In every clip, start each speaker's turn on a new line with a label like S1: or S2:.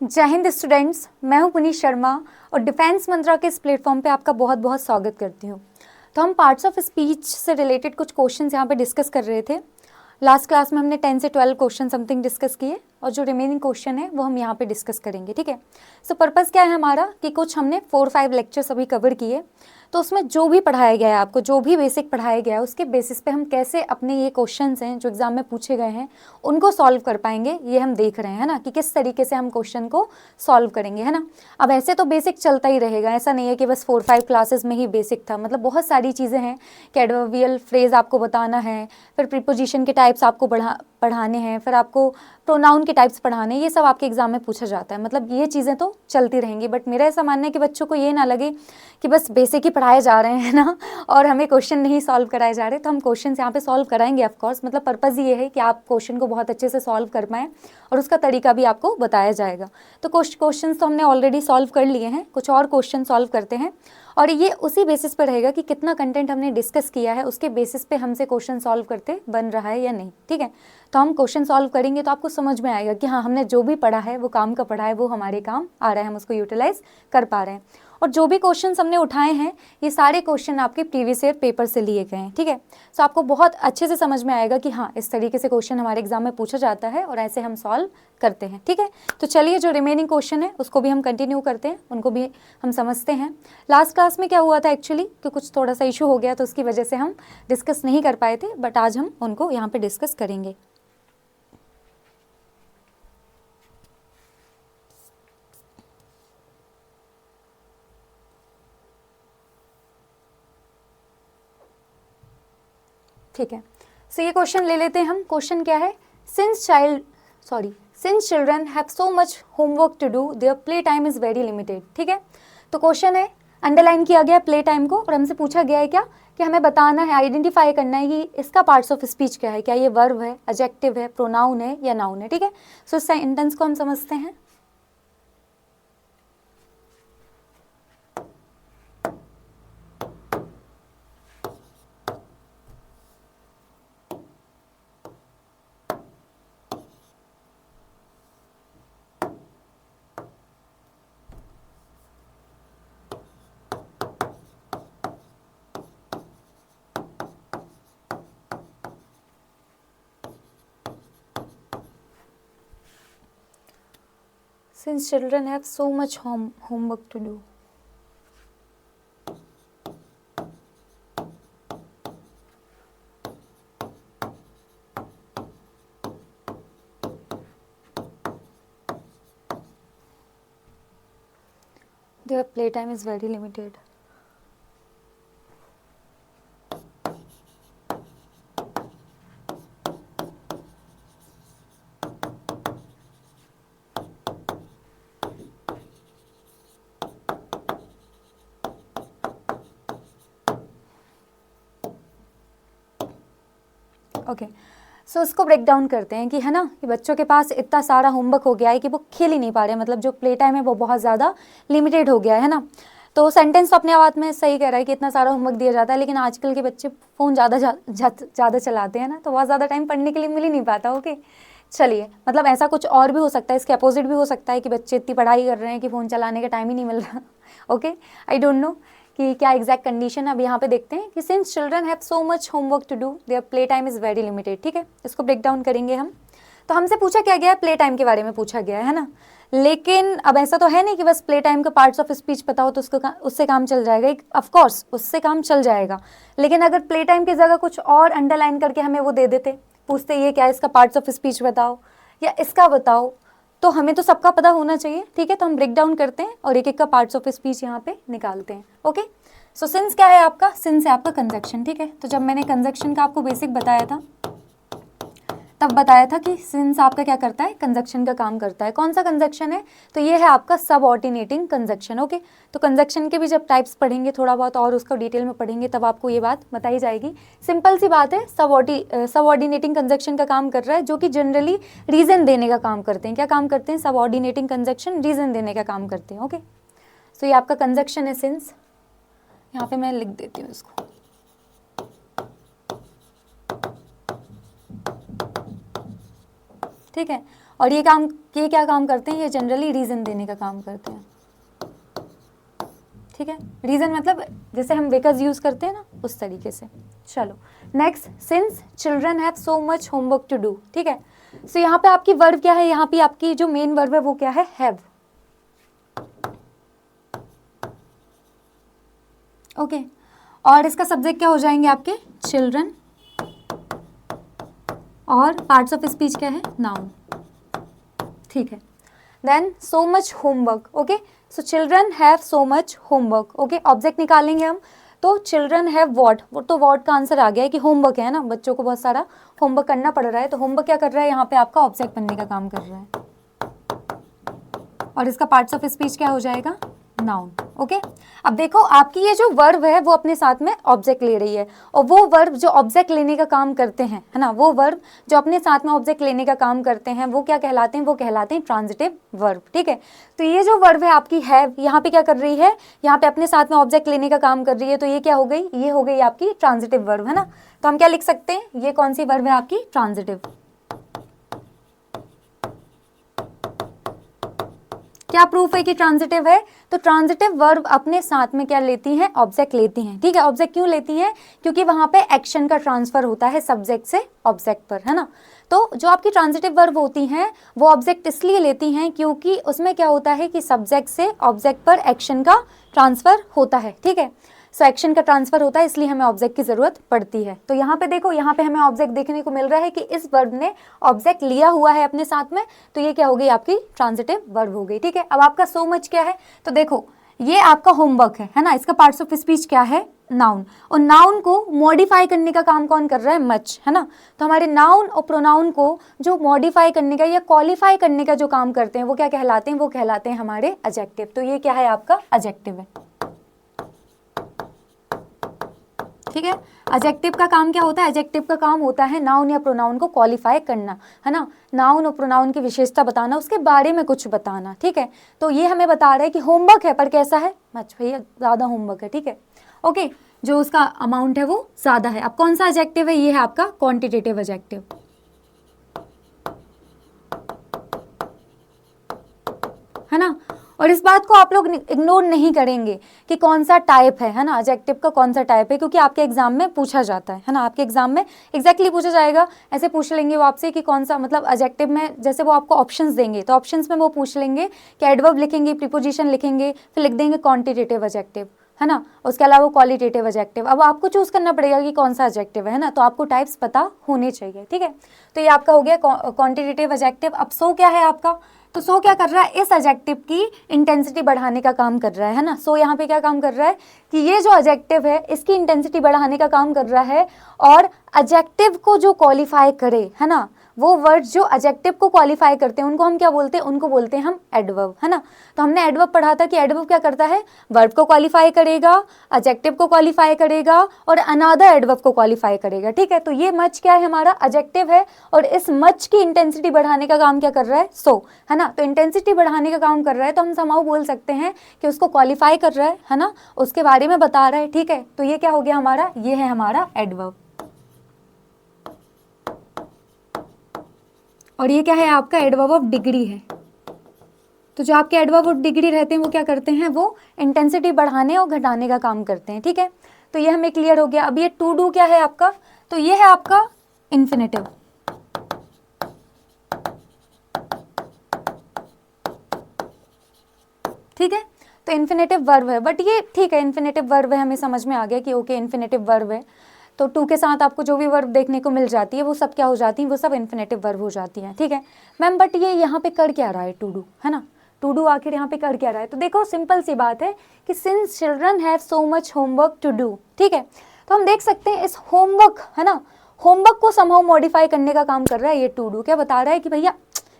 S1: जय हिंद स्टूडेंट्स, मैं हूं पुनीत शर्मा और डिफेंस मंत्रा के इस प्लेटफॉर्म पे आपका बहुत बहुत स्वागत करती हूं। तो हम पार्ट्स ऑफ स्पीच से रिलेटेड कुछ क्वेश्चंस यहाँ पे डिस्कस कर रहे थे। लास्ट क्लास में हमने 10 से 12 क्वेश्चन समथिंग डिस्कस किए और जो रिमेनिंग क्वेश्चन है वो हम यहाँ पे डिस्कस करेंगे, ठीक है। सो पर्पस क्या है हमारा कि कुछ हमने 4-5 लेक्चर्स अभी कवर किए, तो उसमें जो भी पढ़ाया गया है आपको, जो भी बेसिक पढ़ाया गया है, उसके बेसिस पे हम कैसे अपने ये क्वेश्चंस हैं जो एग्जाम में पूछे गए हैं उनको सॉल्व कर पाएंगे, ये हम देख रहे हैं ना, कि किस तरीके से हम क्वेश्चन को सॉल्व करेंगे, है ना। अब ऐसे तो बेसिक चलता ही रहेगा, ऐसा नहीं है कि बस 4-5 क्लासेस में ही बेसिक था, मतलब बहुत सारी चीज़ें हैं कि एडवर्बियल फ्रेज आपको बताना है, फिर प्रीपोजिशन के टाइप्स आपको पढ़ाने हैं, फिर आपको प्रोनाउन के टाइप्स पढ़ाने, ये सब आपके एग्जाम में पूछा जाता है। मतलब ये चीज़ें तो चलती रहेंगी, बट मेरा ऐसा मानना है कि बच्चों को ये ना लगे कि बस बेसिक ही पढ़ाए जा रहे हैं ना और हमें क्वेश्चन नहीं सॉल्व कराए जा रहे। तो हम क्वेश्चन यहाँ पे सॉल्व कराएंगे ऑफ कोर्स, मतलब पर्पज़ ये है कि आप क्वेश्चन को बहुत अच्छे से सॉल्व कर पाएँ और उसका तरीका भी आपको बताया जाएगा। तो कुछ क्वेश्चन तो हमने ऑलरेडी सॉल्व कर लिए हैं, कुछ और क्वेश्चन सॉल्व करते हैं और ये उसी बेसिस पर रहेगा कि कितना कंटेंट हमने डिस्कस किया है, उसके बेसिस पे हमसे क्वेश्चन सॉल्व करते बन रहा है या नहीं, ठीक है। तो हम क्वेश्चन सॉल्व करेंगे तो आपको समझ में आएगा कि हाँ, हमने जो भी पढ़ा है वो काम का पढ़ा है, वो हमारे काम आ रहा है, हम उसको यूटिलाइज कर पा रहे हैं। और जो भी क्वेश्चन हमने उठाए हैं ये सारे क्वेश्चन आपके प्रीवियस ईयर पेपर से लिए गए हैं, ठीक है। सो आपको बहुत अच्छे से समझ में आएगा कि हाँ, इस तरीके से क्वेश्चन हमारे एग्जाम में पूछा जाता है और ऐसे हम सॉल्व करते हैं, ठीक है। तो चलिए जो रिमेनिंग क्वेश्चन है उसको भी हम कंटिन्यू करते हैं, उनको भी हम समझते हैं। लास्ट क्लास में क्या हुआ था एक्चुअली कि कुछ थोड़ा सा इशू हो गया तो उसकी वजह से हम डिस्कस नहीं कर पाए थे, बट आज हम उनको यहाँ पे डिस्कस करेंगे। ठीक है, सो ये क्वेश्चन ले लेते हैं हम। क्वेश्चन क्या है, since children have so much homework to do their play time is very limited, ठीक है। तो क्वेश्चन है, अंडरलाइन किया गया प्ले टाइम को और हमसे पूछा गया है क्या कि हमें बताना है, आइडेंटिफाई करना है कि इसका पार्ट्स ऑफ स्पीच क्या है, क्या ये वर्ब है, एडजेक्टिव है, प्रोनाउन है या नाउन है, ठीक है। सो इस सेंटेंस को हम समझते हैं। Since children have so much homework to do. Their playtime is very limited. Okay, so इसको ब्रेक डाउन करते हैं कि है ना, कि बच्चों के पास इतना सारा होमवर्क हो गया है कि वो खेल ही नहीं पा रहे, मतलब जो प्ले टाइम है वो बहुत ज़्यादा लिमिटेड हो गया है ना। तो सेंटेंस तो अपने बात में सही कह रहा है कि इतना सारा होमवर्क दिया जाता है, लेकिन आजकल के बच्चे फ़ोन ज़्यादा चलाते हैं ना, तो बहुत ज़्यादा टाइम पढ़ने के लिए मिल ही नहीं पाता। ओके, चलिए, मतलब ऐसा कुछ और भी हो सकता है, इसके अपोजिट भी हो सकता है कि बच्चे इतनी पढ़ाई कर रहे हैं कि फ़ोन चलाने का टाइम ही नहीं मिल रहा। ओके, आई डोंट नो कि क्या एग्जैक्ट कंडीशन है। अब यहाँ पे देखते हैं कि since children have so much homework to do their play time is very limited, ठीक है। इसको ब्रेक डाउन करेंगे हम। तो हमसे पूछा क्या गया है, प्ले टाइम के बारे में पूछा गया है ना। लेकिन अब ऐसा तो है नहीं कि बस प्ले टाइम का पार्ट्स ऑफ स्पीच पता हो तो उससे काम चल जाएगा। ऑफ कोर्स उससे काम चल जाएगा, लेकिन अगर प्ले टाइम की जगह कुछ और अंडरलाइन करके हमें वो दे देते, पूछते ये क्या है, इसका पार्ट्स ऑफ स्पीच बताओ या इसका बताओ, तो हमें तो सबका पता होना चाहिए, ठीक है। तो हम ब्रेक डाउन करते हैं और एक एक का पार्ट्स ऑफ स्पीच यहाँ पे निकालते हैं। ओके, सो सिंस क्या है आपका, सिंस है आपका कंजक्शन, ठीक है। तो जब मैंने कंजक्शन का आपको बेसिक बताया था तब बताया था कि सिंस आपका क्या करता है, कंजक्शन का काम करता है। कौन सा कंजक्शन है, तो ये है आपका सबऑर्डिनेटिंग कंजक्शन। ओके, तो कंजक्शन के भी जब टाइप्स पढ़ेंगे थोड़ा बहुत और उसको डिटेल में पढ़ेंगे तब आपको ये बात बताई जाएगी। सिंपल सी बात है, सबऑर्डिनेटिंग कंजक्शन का काम कर रहा है, जो कि जनरली रीजन देने का काम करते हैं। क्या काम करते हैं, सबऑर्डिनेटिंग कंजक्शन रीजन देने का काम करते हैं। ओके, सो ये आपका कंजक्शन है सिंस, यहाँ पे मैं लिख देती हूँ इसको। ठीक ठीक है। और ये क्या काम करते हैं, ये जनरली रीज़न देने का काम करते हैं, ठीक है। रीज़न मतलब जैसे हम बिकॉज यूज़ करते हैं ना, उस तरीके से। चलो next, since children have so much homework to do, ठीक है। सो यहाँ पे आपकी वर्ब क्या है, यहाँ पे आपकी जो मेन वर्ब है वो क्या है, हैव। ओके और इसका सब्जेक्ट क्या हो जाएंगे आपके, चिल्ड्रन, और पार्ट्स ऑफ स्पीच क्या है, नाउन, ठीक है। Then so much homework, okay. So children have so much homework, okay. Object निकालेंगे हम, तो चिल्ड्रन हैव व्हाट, तो व्हाट का आंसर आ गया है कि होमवर्क है ना, बच्चों को बहुत सारा होमवर्क करना पड़ रहा है, तो होमवर्क क्या कर रहा है, यहाँ पे आपका ऑब्जेक्ट बनने का काम कर रहा है। और इसका पार्ट्स ऑफ स्पीच क्या हो जाएगा, नाउन, ओके। अब देखो आपकी ये जो वर्ब है वो अपने साथ में ऑब्जेक्ट ले रही है, और वो वर्ब जो ऑब्जेक्ट लेने का काम करते हैं, है ना, वो वर्ब जो अपने साथ में ऑब्जेक्ट लेने का काम करते हैं वो क्या कहलाते हैं, वो कहलाते हैं ट्रांजिटिव वर्ब, ठीक है। तो ये जो वर्ब है आपकी हैव, यहाँ पे क्या कर रही है, यहाँ पे अपने साथ में ऑब्जेक्ट लेने का काम कर रही है, तो ये क्या हो गई, ये हो गई आपकी ट्रांजिटिव वर्ब, है ना। तो हम क्या लिख सकते हैं, ये कौन सी वर्ब है आपकी, ट्रांजिटिव। क्या प्रूफ है कि ट्रांजिटिव है, तो ट्रांजिटिव वर्ब अपने साथ में क्या लेती हैं, ऑब्जेक्ट लेती हैं, ठीक है। ऑब्जेक्ट क्यों लेती हैं, क्योंकि वहां पे एक्शन का ट्रांसफर होता है सब्जेक्ट से ऑब्जेक्ट पर, है ना। तो जो आपकी ट्रांजिटिव वर्ब होती हैं वो ऑब्जेक्ट इसलिए लेती हैं क्योंकि उसमें क्या होता है कि सब्जेक्ट से ऑब्जेक्ट पर एक्शन का ट्रांसफर होता है, ठीक है। सो एक्शन का ट्रांसफर होता है, इसलिए हमें ऑब्जेक्ट की जरूरत पड़ती है। तो यहाँ पे देखो, यहाँ पे हमें ऑब्जेक्ट देखने को मिल रहा है कि इस वर्ब ने ऑब्जेक्ट लिया हुआ है अपने साथ में, तो ये क्या हो गई, आपकी ट्रांजिटिव वर्ब हो गई, ठीक है। अब आपका सो मच क्या है, तो देखो ये आपका होमवर्क है ना, इसका पार्ट्स ऑफ स्पीच क्या है, नाउन। और नाउन को मॉडिफाई करने का काम कौन कर रहा है, मच, है ना। तो हमारे नाउन और प्रोनाउन को जो मॉडिफाई करने का या क्वालिफाई करने का जो काम करते हैं वो क्या कहलाते हैं, वो कहलाते हैं हमारे एडजेक्टिव। तो ये क्या है, आपका एडजेक्टिव है, ठीक है। एडजेक्टिव का काम क्या होता है, एडजेक्टिव का काम होता है नाउन या प्रोनाउन को क्वालिफाई करना, है ना, नाउन और प्रोनाउन की विशेषता बताना, उसके बारे में कुछ बताना, ठीक है। तो ये हमें बता रहा है कि होमवर्क है पर कैसा है, मच, भैया ज़्यादा होमवर्क है, ठीक है, ओके। जो उसका अमाउंट है वो ज़्यादा है। अब कौन सा एडजेक्टिव है, ये है आपका क्वांटिटेटिव एडजेक्टिव, है ना। और इस बात को आप लोग इग्नोर नहीं करेंगे कि कौन सा टाइप है ना, एडजेक्टिव का कौन सा टाइप है, क्योंकि आपके एग्जाम में पूछा जाता है ना, आपके एग्जाम में एग्जैक्टली पूछा जाएगा। ऐसे पूछ लेंगे वो आपसे कि कौन सा, मतलब एडजेक्टिव में जैसे वो आपको ऑप्शंस देंगे तो ऑप्शंस में वो पूछ लेंगे कि एडवर्ब लिखेंगे, प्रीपोजिशन लिखेंगे, फिर लिख देंगे क्वांटिटेटिव एडजेक्टिव, है ना। उसके अलावा क्वालिटेटिव एडजेक्टिव। अब आपको चूज करना पड़ेगा कि कौन सा एडजेक्टिव है ना, तो आपको टाइप्स पता होने चाहिए, ठीक है। तो ये आपका हो गया क्वांटिटेटिव एडजेक्टिव। अब सो क्या है आपका, तो सो क्या कर रहा है, इस एडजेक्टिव की इंटेंसिटी बढ़ाने का काम कर रहा है ना। सो यहाँ पे क्या काम कर रहा है कि ये जो एडजेक्टिव है इसकी इंटेंसिटी बढ़ाने का काम कर रहा है, और एडजेक्टिव को जो क्वालिफाई करे, है ना, वो वर्ड्स जो एडजेक्टिव को क्वालिफाई करते हैं उनको हम क्या बोलते हैं, उनको बोलते हैं हम एडवर्ब, है ना। तो हमने एडवर्ब पढ़ा था कि एडवर्ब क्या करता है, वर्ब को क्वालिफाई करेगा, एडजेक्टिव को क्वालिफाई करेगा और अनदर एडवर्ब को क्वालिफाई करेगा, ठीक है। तो ये मच क्या है, हमारा एडजेक्टिव है, और इस मच की इंटेंसिटी बढ़ाने का काम क्या कर रहा है, सो, है ना। तो इंटेंसिटी बढ़ाने का काम कर रहा है, तो हम समाउ बोल सकते हैं कि उसको क्वालिफाई कर रहा है ना, उसके बारे में बता रहा है, ठीक है। तो ये क्या हो गया हमारा, ये है हमारा एडवर्ब। और ये क्या है आपका, एडवर्ब ऑफ डिग्री है। तो जो आपके एडवर्ब ऑफ डिग्री रहते हैं वो क्या करते हैं, वो इंटेंसिटी बढ़ाने और घटाने का काम करते हैं, ठीक है। तो ये हमें क्लियर हो गया। अब ये टू डू क्या है आपका, तो ये है आपका इन्फिनेटिव, ठीक है। तो इन्फिनेटिव वर्ब है, बट ये ठीक है, इन्फिनेटिव वर्ब है, हमें समझ में आ गया कि ओके इन्फिनेटिव वर्ब है। तो टू के साथ आपको जो भी वर्ब देखने को मिल जाती है वो सब क्या हो जाती है, वो सब इन्फिनेटिव वर्ब हो जाती हैं, ठीक है मैम। बट ये यहाँ पे कर क्या रहा है, टू डू, है ना, टू डू आखिर यहाँ पे कर क्या रहा है। तो देखो सिंपल सी बात है कि since children have so much homework to do, ठीक है। तो हम देख सकते हैं इस होमवर्क, है ना, होमवर्क को समहाउ मॉडिफाई करने का काम कर रहा है ये टू डू। क्या बता रहा है कि भैया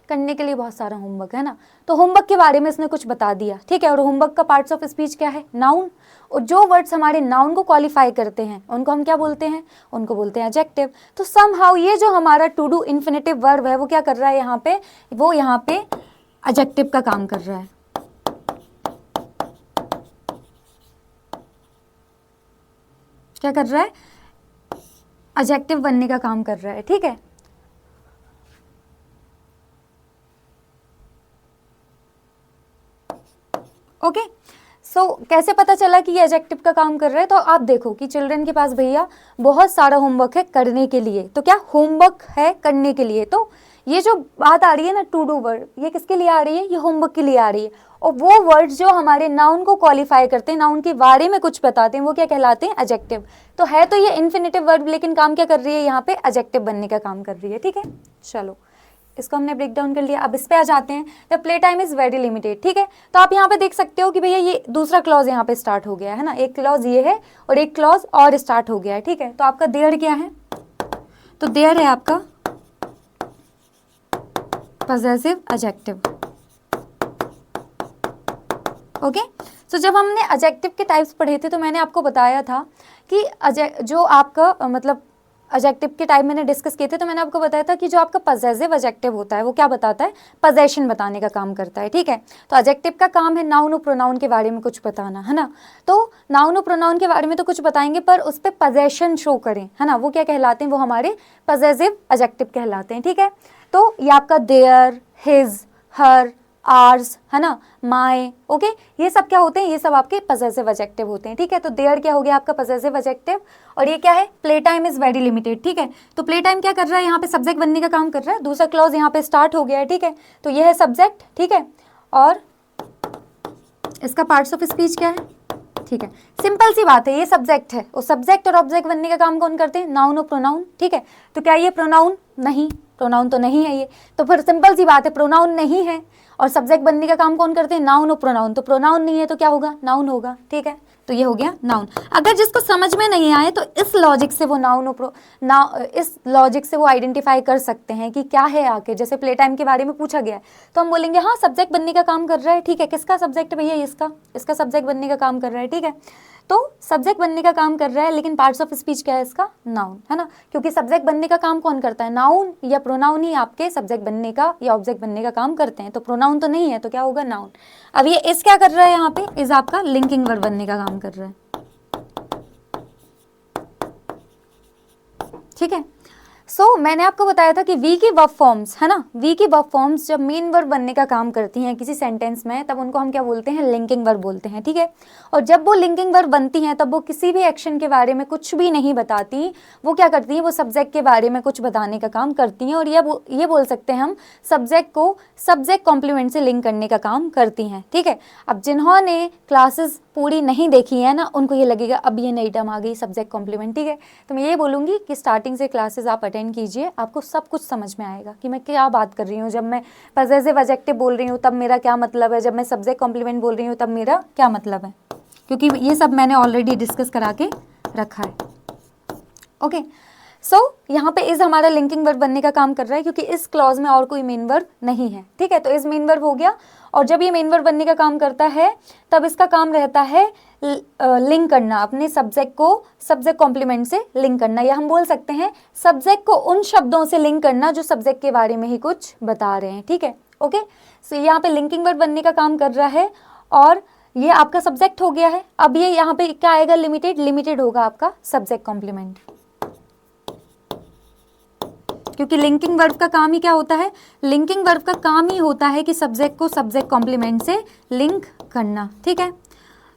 S1: करने के लिए बहुत सारा होमवर्क है ना, तो होमवर्क के बारे में इसने कुछ बता दिया, ठीक है। और होमवर्क का पार्ट्स ऑफ स्पीच क्या है, नाउन। और जो वर्ड्स हमारे नाउन को क्वालिफाई करते हैं उनको हम क्या बोलते हैं, उनको बोलते हैं एडजेक्टिव। तो समहाउ ये जो हमारा टू डू इन्फिनेटिव वर्ब है वो क्या कर रहा है यहाँ पे, वो यहाँ पे एडजेक्टिव का काम कर रहा है, क्या कर रहा है, एडजेक्टिव बनने का काम कर रहा है, ठीक है। ओके। सो कैसे पता चला कि ये एडजेक्टिव का काम कर रहा है? तो आप देखो कि चिल्ड्रन के पास भैया बहुत सारा होमवर्क है करने के लिए, तो क्या होमवर्क है करने के लिए, तो ये जो बात आ रही है ना टू डू वर्ड, ये किसके लिए आ रही है? ये होमवर्क के लिए आ रही है। और वो वर्ड जो हमारे नाउन को क्वालिफाई करते हैं, नाउन के बारे में कुछ बताते हैं, वो क्या कहलाते हैं? एडजेक्टिव। तो है तो ये इन्फिनेटिव वर्ब, लेकिन काम क्या कर रही है यहाँ पे? एडजेक्टिव बनने का काम कर रही है। ठीक है, चलो इसको हमने ब्रेक डाउन कर लिया। अब इस पे आ जाते हैं, the play time is very limited. ठीक है, तो आप यहाँ पे देख सकते हो कि भैया ये दूसरा क्लॉज यहाँ पे स्टार्ट हो गया है ना, एक क्लॉज ये है और एक क्लॉज और स्टार्ट हो गया है। ठीक है, तो आपका देयर क्या है? तो देयर है आपका पजेसिव एडजेक्टिव। ओके, सो जब हमने एडजेक्टिव के टाइप्स पढ़े थे तो मैंने आपको बताया था कि जो आपका मतलब एडजेक्टिव के टाइप मैंने डिस्कस किए थे, तो मैंने आपको बताया था कि जो आपका पजेसिव एडजेक्टिव होता है वो क्या बताता है? पजेशन बताने का काम करता है। ठीक है, तो एडजेक्टिव का काम है नाउन और प्रोनाउन के बारे में कुछ बताना, है ना। तो नाउन और प्रोनाउन के बारे में तो कुछ बताएंगे, पर उस पर पजेशन शो करें, है ना, वो क्या कहलाते हैं? वो हमारे पजेसिव एडजेक्टिव कहलाते हैं। ठीक है, तो ये आपका देयर, हिज, हर, आर्स, है ना, माय, ओके, ये सब क्या होते हैं? ये सब आपके पजेसिव एडजेक्टिव होते हैं। ठीक है, तो देयर क्या हो गया आपका पजेसिव एडजेक्टिव, और ये क्या है? Play time is very limited. ठीक है, तो प्ले टाइम क्या कर रहा है? यहाँ पे सब्जेक्ट बनने का काम कर रहा है, दूसरा क्लॉज यहाँ पे स्टार्ट हो गया है। ठीक है, तो ये है सब्जेक्ट। ठीक है, और इसका पार्ट्स ऑफ स्पीच क्या है? ठीक है, सिंपल सी बात है, ये सब्जेक्ट है, और सब्जेक्ट और ऑब्जेक्ट बनने का काम कौन करते हैं? नाउन और प्रोनाउन। ठीक है, तो क्या ये प्रोनाउन? नहीं, प्रोनाउन तो नहीं है ये, तो फिर सिंपल सी बात है, प्रोनाउन नहीं है और सब्जेक्ट बनने का काम कौन करते हैं? नाउन और प्रोनाउन। तो प्रोनाउन नहीं है तो क्या होगा? नाउन होगा। ठीक है, तो ये हो गया नाउन। अगर जिसको समझ में नहीं आए तो इस लॉजिक से वो इस लॉजिक से वो आइडेंटिफाई कर सकते हैं कि क्या है आके। जैसे प्ले टाइम के बारे में पूछा गया है तो हम बोलेंगे हाँ सब्जेक्ट बनने का काम कर रहा है। ठीक है, किसका सब्जेक्ट भैया? इसका सब्जेक्ट बनने का काम कर रहा है। ठीक है, तो सब्जेक्ट बनने का काम कर रहा है, लेकिन पार्ट्स ऑफ स्पीच क्या है इसका? नाउन, है ना, क्योंकि सब्जेक्ट बनने का काम कौन करता है? नाउन या प्रोनाउन ही आपके सब्जेक्ट बनने का या ऑब्जेक्ट बनने का काम करते हैं, तो प्रोनाउन तो नहीं है, तो क्या होगा? नाउन। अब ये इस क्या कर रहा है? यहाँ पे इस आपका लिंकिंग वर्ब बनने का काम कर रहा है। ठीक है, मैंने आपको बताया था कि वी की वर्ब फॉर्म्स, है ना, वी की वर्ब फॉर्म्स जब मेन वर्ब बनने का काम करती हैं किसी सेंटेंस में, तब उनको हम क्या बोलते हैं? लिंकिंग वर्ब बोलते हैं। ठीक है, और जब वो लिंकिंग वर्ब बनती हैं तब वो किसी भी एक्शन के बारे में कुछ भी नहीं बताती, वो क्या करती हैं? वो सब्जेक्ट के बारे में कुछ बताने का काम करती हैं, और ये बोल सकते हैं हम सब्जेक्ट को सब्जेक्ट कॉम्प्लीमेंट से लिंक करने का काम करती हैं। ठीक है, अब जिन्होंने क्लासेस पूरी नहीं देखी है ना, उनको ये लगेगा अब ये नई टर्म आ गई सब्जेक्ट कॉम्प्लीमेंट। ठीक है, तो मैं ये बोलूँगी कि स्टार्टिंग से क्लासेस आप अटेंड कीजिए, आपको सब कुछ समझ में आएगा कि मैं क्या बात कर रही हूँ। जब मैं पजेसिव एडजेक्टिव बोल रही हूँ तब मेरा क्या मतलब है, जब मैं सब्जेक्ट कॉम्प्लीमेंट बोल रही हूँ तब मेरा क्या मतलब है, क्योंकि ये सब मैंने ऑलरेडी डिस्कस करा के रखा है। ओके, यहाँ पे इज हमारा लिंकिंग वर्ब बनने का काम कर रहा है, क्योंकि इस क्लॉज में और कोई मेन वर्ब नहीं है। ठीक है, तो इस मेन वर्ब हो गया, और जब ये मेन वर्ब बनने का काम करता है तब इसका काम रहता है लिंक करना, अपने सब्जेक्ट को सब्जेक्ट कॉम्प्लीमेंट से लिंक करना, या हम बोल सकते हैं सब्जेक्ट को उन शब्दों से लिंक करना जो सब्जेक्ट के बारे में ही कुछ बता रहे हैं। ठीक है, ओके, सो यहाँ पे लिंकिंग वर्ब बनने का काम कर रहा है, और ये आपका सब्जेक्ट हो गया है। अब ये यहाँ पे क्या आएगा? लिमिटेड होगा आपका सब्जेक्ट कॉम्प्लीमेंट, क्योंकि लिंकिंग वर्ब का काम ही क्या होता है? लिंकिंग वर्ब का काम ही होता है कि सब्जेक्ट को सब्जेक्ट कॉम्प्लीमेंट से लिंक करना। ठीक है,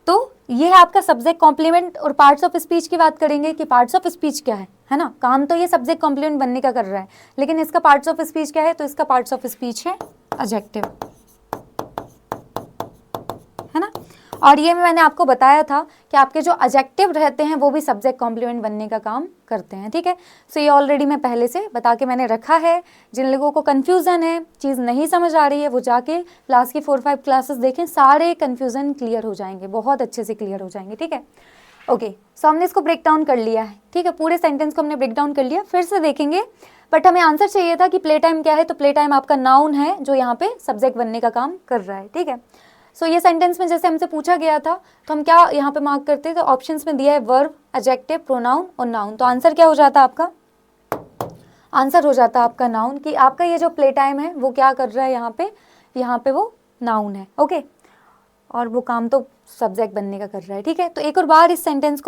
S1: तो ये है आपका सब्जेक्ट कॉम्प्लीमेंट। और पार्ट्स ऑफ स्पीच की बात करेंगे कि पार्ट्स ऑफ स्पीच क्या है ना, काम तो ये सब्जेक्ट कॉम्प्लीमेंट बनने का कर रहा है, लेकिन इसका पार्ट्स ऑफ स्पीच क्या है? तो इसका पार्ट्स ऑफ स्पीच है एडजेक्टिव, है ना। और ये मैंने आपको बताया था कि आपके जो एडजेक्टिव रहते हैं वो भी सब्जेक्ट कॉम्प्लीमेंट बनने का काम करते हैं। ठीक है, सो ये ऑलरेडी मैं पहले से बता के मैंने रखा है। जिन लोगों को कन्फ्यूज़न है, चीज़ नहीं समझ आ रही है, वो जाके लास्ट की 4-5 क्लासेस देखें, सारे कन्फ्यूज़न क्लियर हो जाएंगे, बहुत अच्छे से क्लियर हो जाएंगे। ठीक है, ओके, सो हमने इसको ब्रेक डाउन कर लिया है। ठीक है, पूरे सेंटेंस को हमने ब्रेक डाउन कर लिया, फिर से देखेंगे, बट हमें आंसर चाहिए था कि प्ले टाइम क्या है। तो प्ले टाइम आपका नाउन है जो यहाँ पे सब्जेक्ट बनने का काम कर रहा है। ठीक है, सो ये सेंटेंस में जैसे हमसे पूछा गया था तो हम क्या यहाँ पे मार्क करते हैं? तो ऑप्शंस में दिया है वर्ब, एडजेक्टिव, प्रोनाउन और नाउन। तो आंसर क्या हो जाता आपका? आंसर हो जाता आपका नाउन, कि आपका ये जो प्ले टाइम है वो क्या कर रहा है यहाँ पे वो नाउन है। ओके, और वो काम तो सब्जेक्ट बनने का कर रहा है। ठीक है, तो एक और बार इस सेंटेंस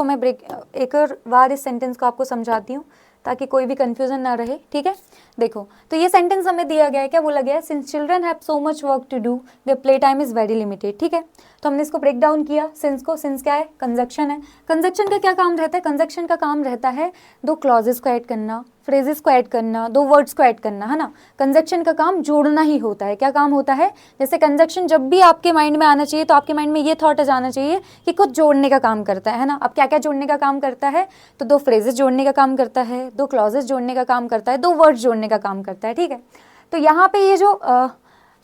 S1: को आपको समझाती हूँ ताकि कोई भी कंफ्यूजन ना रहे, ठीक है। देखो, तो ये सेंटेंस हमें दिया गया है, क्या बोला गया है, since children have so much work to do their play time is very limited, ठीक है। तो हमने इसको ब्रेक डाउन किया सिंस को। सिंस क्या है, कंजक्शन है। कंजक्शन का क्या काम रहता है, कंजक्शन का काम रहता है दो क्लॉजेस को ऐड करना, फ्रेजेस को ऐड करना, दो वर्ड्स को ऐड करना, है ना। कंजक्शन का काम जोड़ना ही होता है। क्या काम होता है, जैसे कंजक्शन जब भी आपके माइंड में आना चाहिए तो आपके माइंड में ये थॉट जाना चाहिए कि कुछ जोड़ने का काम करता है ना। अब क्या क्या जोड़ने का काम करता है, तो दो फ्रेजेस जोड़ने का काम करता है, दो क्लॉजेस जोड़ने का काम करता है, दो वर्ड्स जोड़ने का काम करता है, ठीक है। तो यहाँ पे ये जो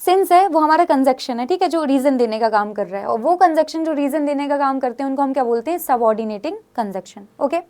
S1: सिंस है वो हमारा कंजक्शन है, ठीक है, जो रीजन देने का काम कर रहा है। और वो कंजक्शन जो रीजन देने का काम करते हैं उनको हम क्या बोलते हैं, subordinating conjunction, okay.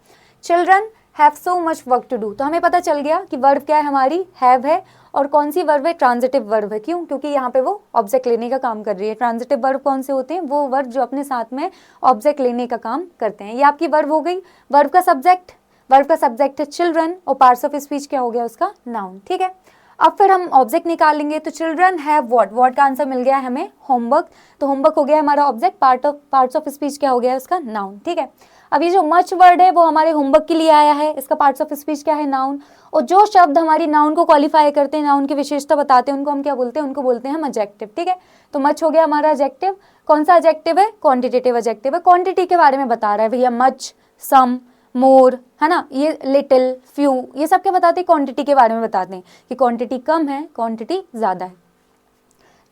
S1: Children have so much work to do, तो हमें पता चल गया कि वर्ब क्या है हमारी, हैव है। और कौन सी वर्ब है, ट्रांजिटिव वर्ब है। क्यों, क्योंकि यहाँ पे वो ऑब्जेक्ट लेने का काम कर रही है। ट्रांजिटिव वर्ब कौन से होते हैं, वो वर्ब जो अपने साथ में ऑब्जेक्ट लेने का काम करते हैं। ये आपकी वर्ब हो गई। वर्ब का सब्जेक्ट है चिल्ड्रन और पार्ट्स ऑफ स्पीच क्या हो गया उसका, नाउन, ठीक है। अब फिर हम ऑब्जेक्ट निकालेंगे, तो चिल्ड्रन हैव व्हाट का आंसर मिल गया है हमें, होमवर्क। तो होमवर्क हो गया हमारा ऑब्जेक्ट, पार्ट्स ऑफ स्पीच क्या हो गया उसका, नाउन, ठीक है। अब ये जो मच वर्ड है वो हमारे होमवर्क के लिए आया है, इसका पार्ट्स ऑफ स्पीच क्या है, नाउन। और जो शब्द हमारी नाउन को क्वालिफाई करते हैं, नाउन की विशेषता बताते हैं, उनको हम क्या बोलते हैं, उनको बोलते हैं हम एडजेक्टिव, ठीक है। तो मच हो गया हमारा एडजेक्टिव। कौन सा एडजेक्टिव है, क्वांटिटेटिव एडजेक्टिव है, क्वांटिटी के बारे में बता रहा है भैया। मच, सम, मोर, है ना, ये लिटिल, फ्यू, ये सब क्या बताते हैं, क्वांटिटी के बारे में बताते हैं कि क्वांटिटी कम है, क्वांटिटी ज़्यादा है।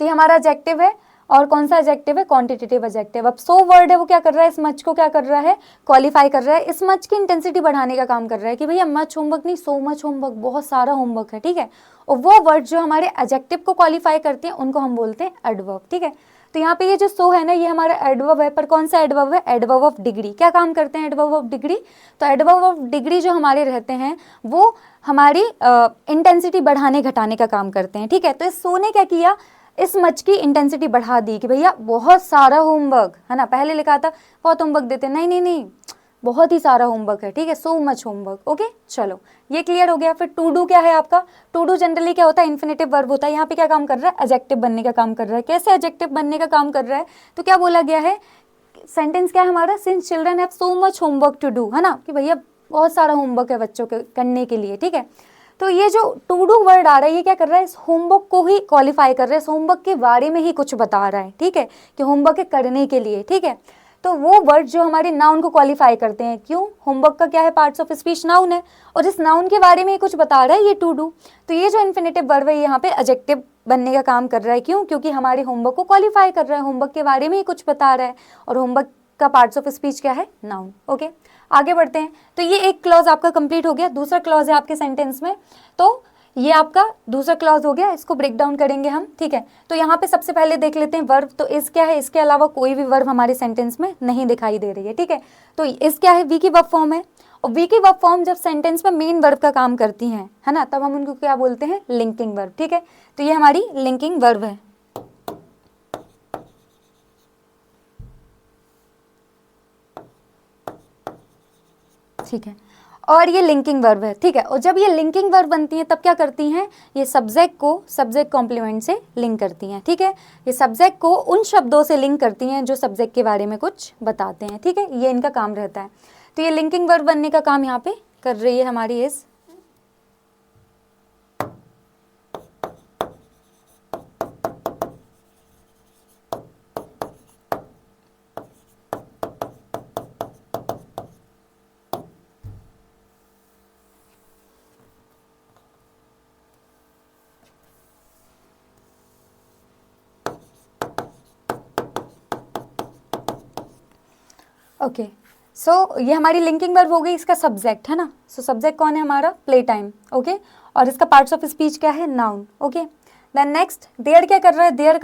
S1: तो ये हमारा एडजेक्टिव है। और कौन सा एडजेक्टिव है, क्वांटिटेटिव एडजेक्टिव। अब सो वर्ड है वो क्या कर रहा है, इस मच को क्या कर रहा है, क्वालिफाई कर रहा है। इस मच की इंटेंसिटी बढ़ाने का काम कर रहा है कि भैया मच होमवर्क नहीं, सो मच होमवर्क, बहुत सारा होमवर्क है, ठीक है। और वो वर्ड जो हमारे एडजेक्टिव को क्वालिफाई करते हैं उनको हम बोलते हैं एडवर्ब, ठीक है। तो यहाँ पे ये जो सो है ना, ये हमारा एडवर्ब है, पर कौन सा एडवर्ब है, एडवर्ब ऑफ डिग्री। क्या काम करते हैं एडवर्ब ऑफ डिग्री, तो एडवर्ब ऑफ डिग्री जो हमारे रहते हैं वो हमारी इंटेंसिटी बढ़ाने घटाने का काम करते हैं, ठीक है। तो इस सो ने क्या किया, इस मच की इंटेंसिटी बढ़ा दी कि भैया बहुत सारा होमवर्क है ना। पहले लिखा था बहुत होमवर्क देते, नहीं, बहुत ही सारा होमवर्क है, ठीक है, सो मच होमवर्क, ओके। चलो ये क्लियर हो गया। फिर टू डू क्या है आपका, टू डू जनरली क्या होता है, इन्फिनेटिव वर्ब होता है। यहाँ पे क्या काम कर रहा है, एडजेक्टिव बनने का काम कर रहा है। कैसे एडजेक्टिव बनने का काम कर रहा है, तो क्या बोला गया है, सेंटेंस क्या है हमारा, since children have so much homework to do, है ना, कि भैया बहुत सारा होमवर्क है बच्चों के करने के लिए, ठीक है। तो ये जो टू डू वर्ड आ रहा है ये क्या कर रहा है, इस होमवर्क को ही क्वालिफाई कर रहा है, इस होमवर्क के बारे में ही कुछ बता रहा है, ठीक है, कि होमवर्क करने के लिए, ठीक है। तो वो वर्ड जो हमारे नाउन को क्वालिफाई करते हैं, क्यों, होमवर्क का क्या है, पार्ट्स ऑफ स्पीच नाउन है, और इस नाउन के बारे में ही कुछ बता रहा है ये टू डू। तो ये जो इन्फिनेटिव वर्ब है यहाँ पे एडजेक्टिव बनने का काम कर रहा है। क्यों, क्योंकि हमारे होमवर्क को क्वालिफाई कर रहा है, होमवर्क के बारे में ही कुछ बता रहा है, और होमवर्क का पार्ट्स ऑफ स्पीच क्या है, नाउन, ओके। आगे बढ़ते हैं। तो ये एक क्लॉज आपका कंप्लीट हो गया। दूसरा क्लॉज है आपके सेंटेंस में, तो ये आपका दूसरा क्लॉज हो गया, इसको ब्रेक डाउन करेंगे हम, ठीक है। तो यहाँ पे सबसे पहले देख लेते हैं वर्ब। तो इस क्या है, इसके अलावा कोई भी वर्ब हमारे सेंटेंस में नहीं दिखाई दे रही है, ठीक है। तो इस क्या है, वी की वर्ब फॉर्म है, और वी की वर्ब फॉर्म जब सेंटेंस में मेन वर्ब का काम करती हैं, है ना, तब हम उनको क्या बोलते हैं, लिंकिंग वर्ब, ठीक है। तो ये हमारी लिंकिंग वर्ब है, ठीक है। और ये लिंकिंग वर्ब है, ठीक है। और जब ये लिंकिंग वर्ब बनती हैं तब क्या करती हैं, ये सब्जेक्ट को सब्जेक्ट कॉम्प्लीमेंट से लिंक करती हैं, ठीक है। ये सब्जेक्ट को उन शब्दों से लिंक करती हैं जो सब्जेक्ट के बारे में कुछ बताते हैं, ठीक है, ये इनका काम रहता है। तो ये लिंकिंग वर्ब बनने का काम यहाँ पे कर रही है हमारी इस ओके। सो ये हमारी लिंकिंग वर्ब हो गई, इसका सब्जेक्ट है ना। सो सब्जेक्ट कौन है हमारा, प्ले टाइम, ओके। और इसका पार्ट्स ऑफ स्पीच क्या है, noun, okay. Then next their क्या कर रहा है, देयर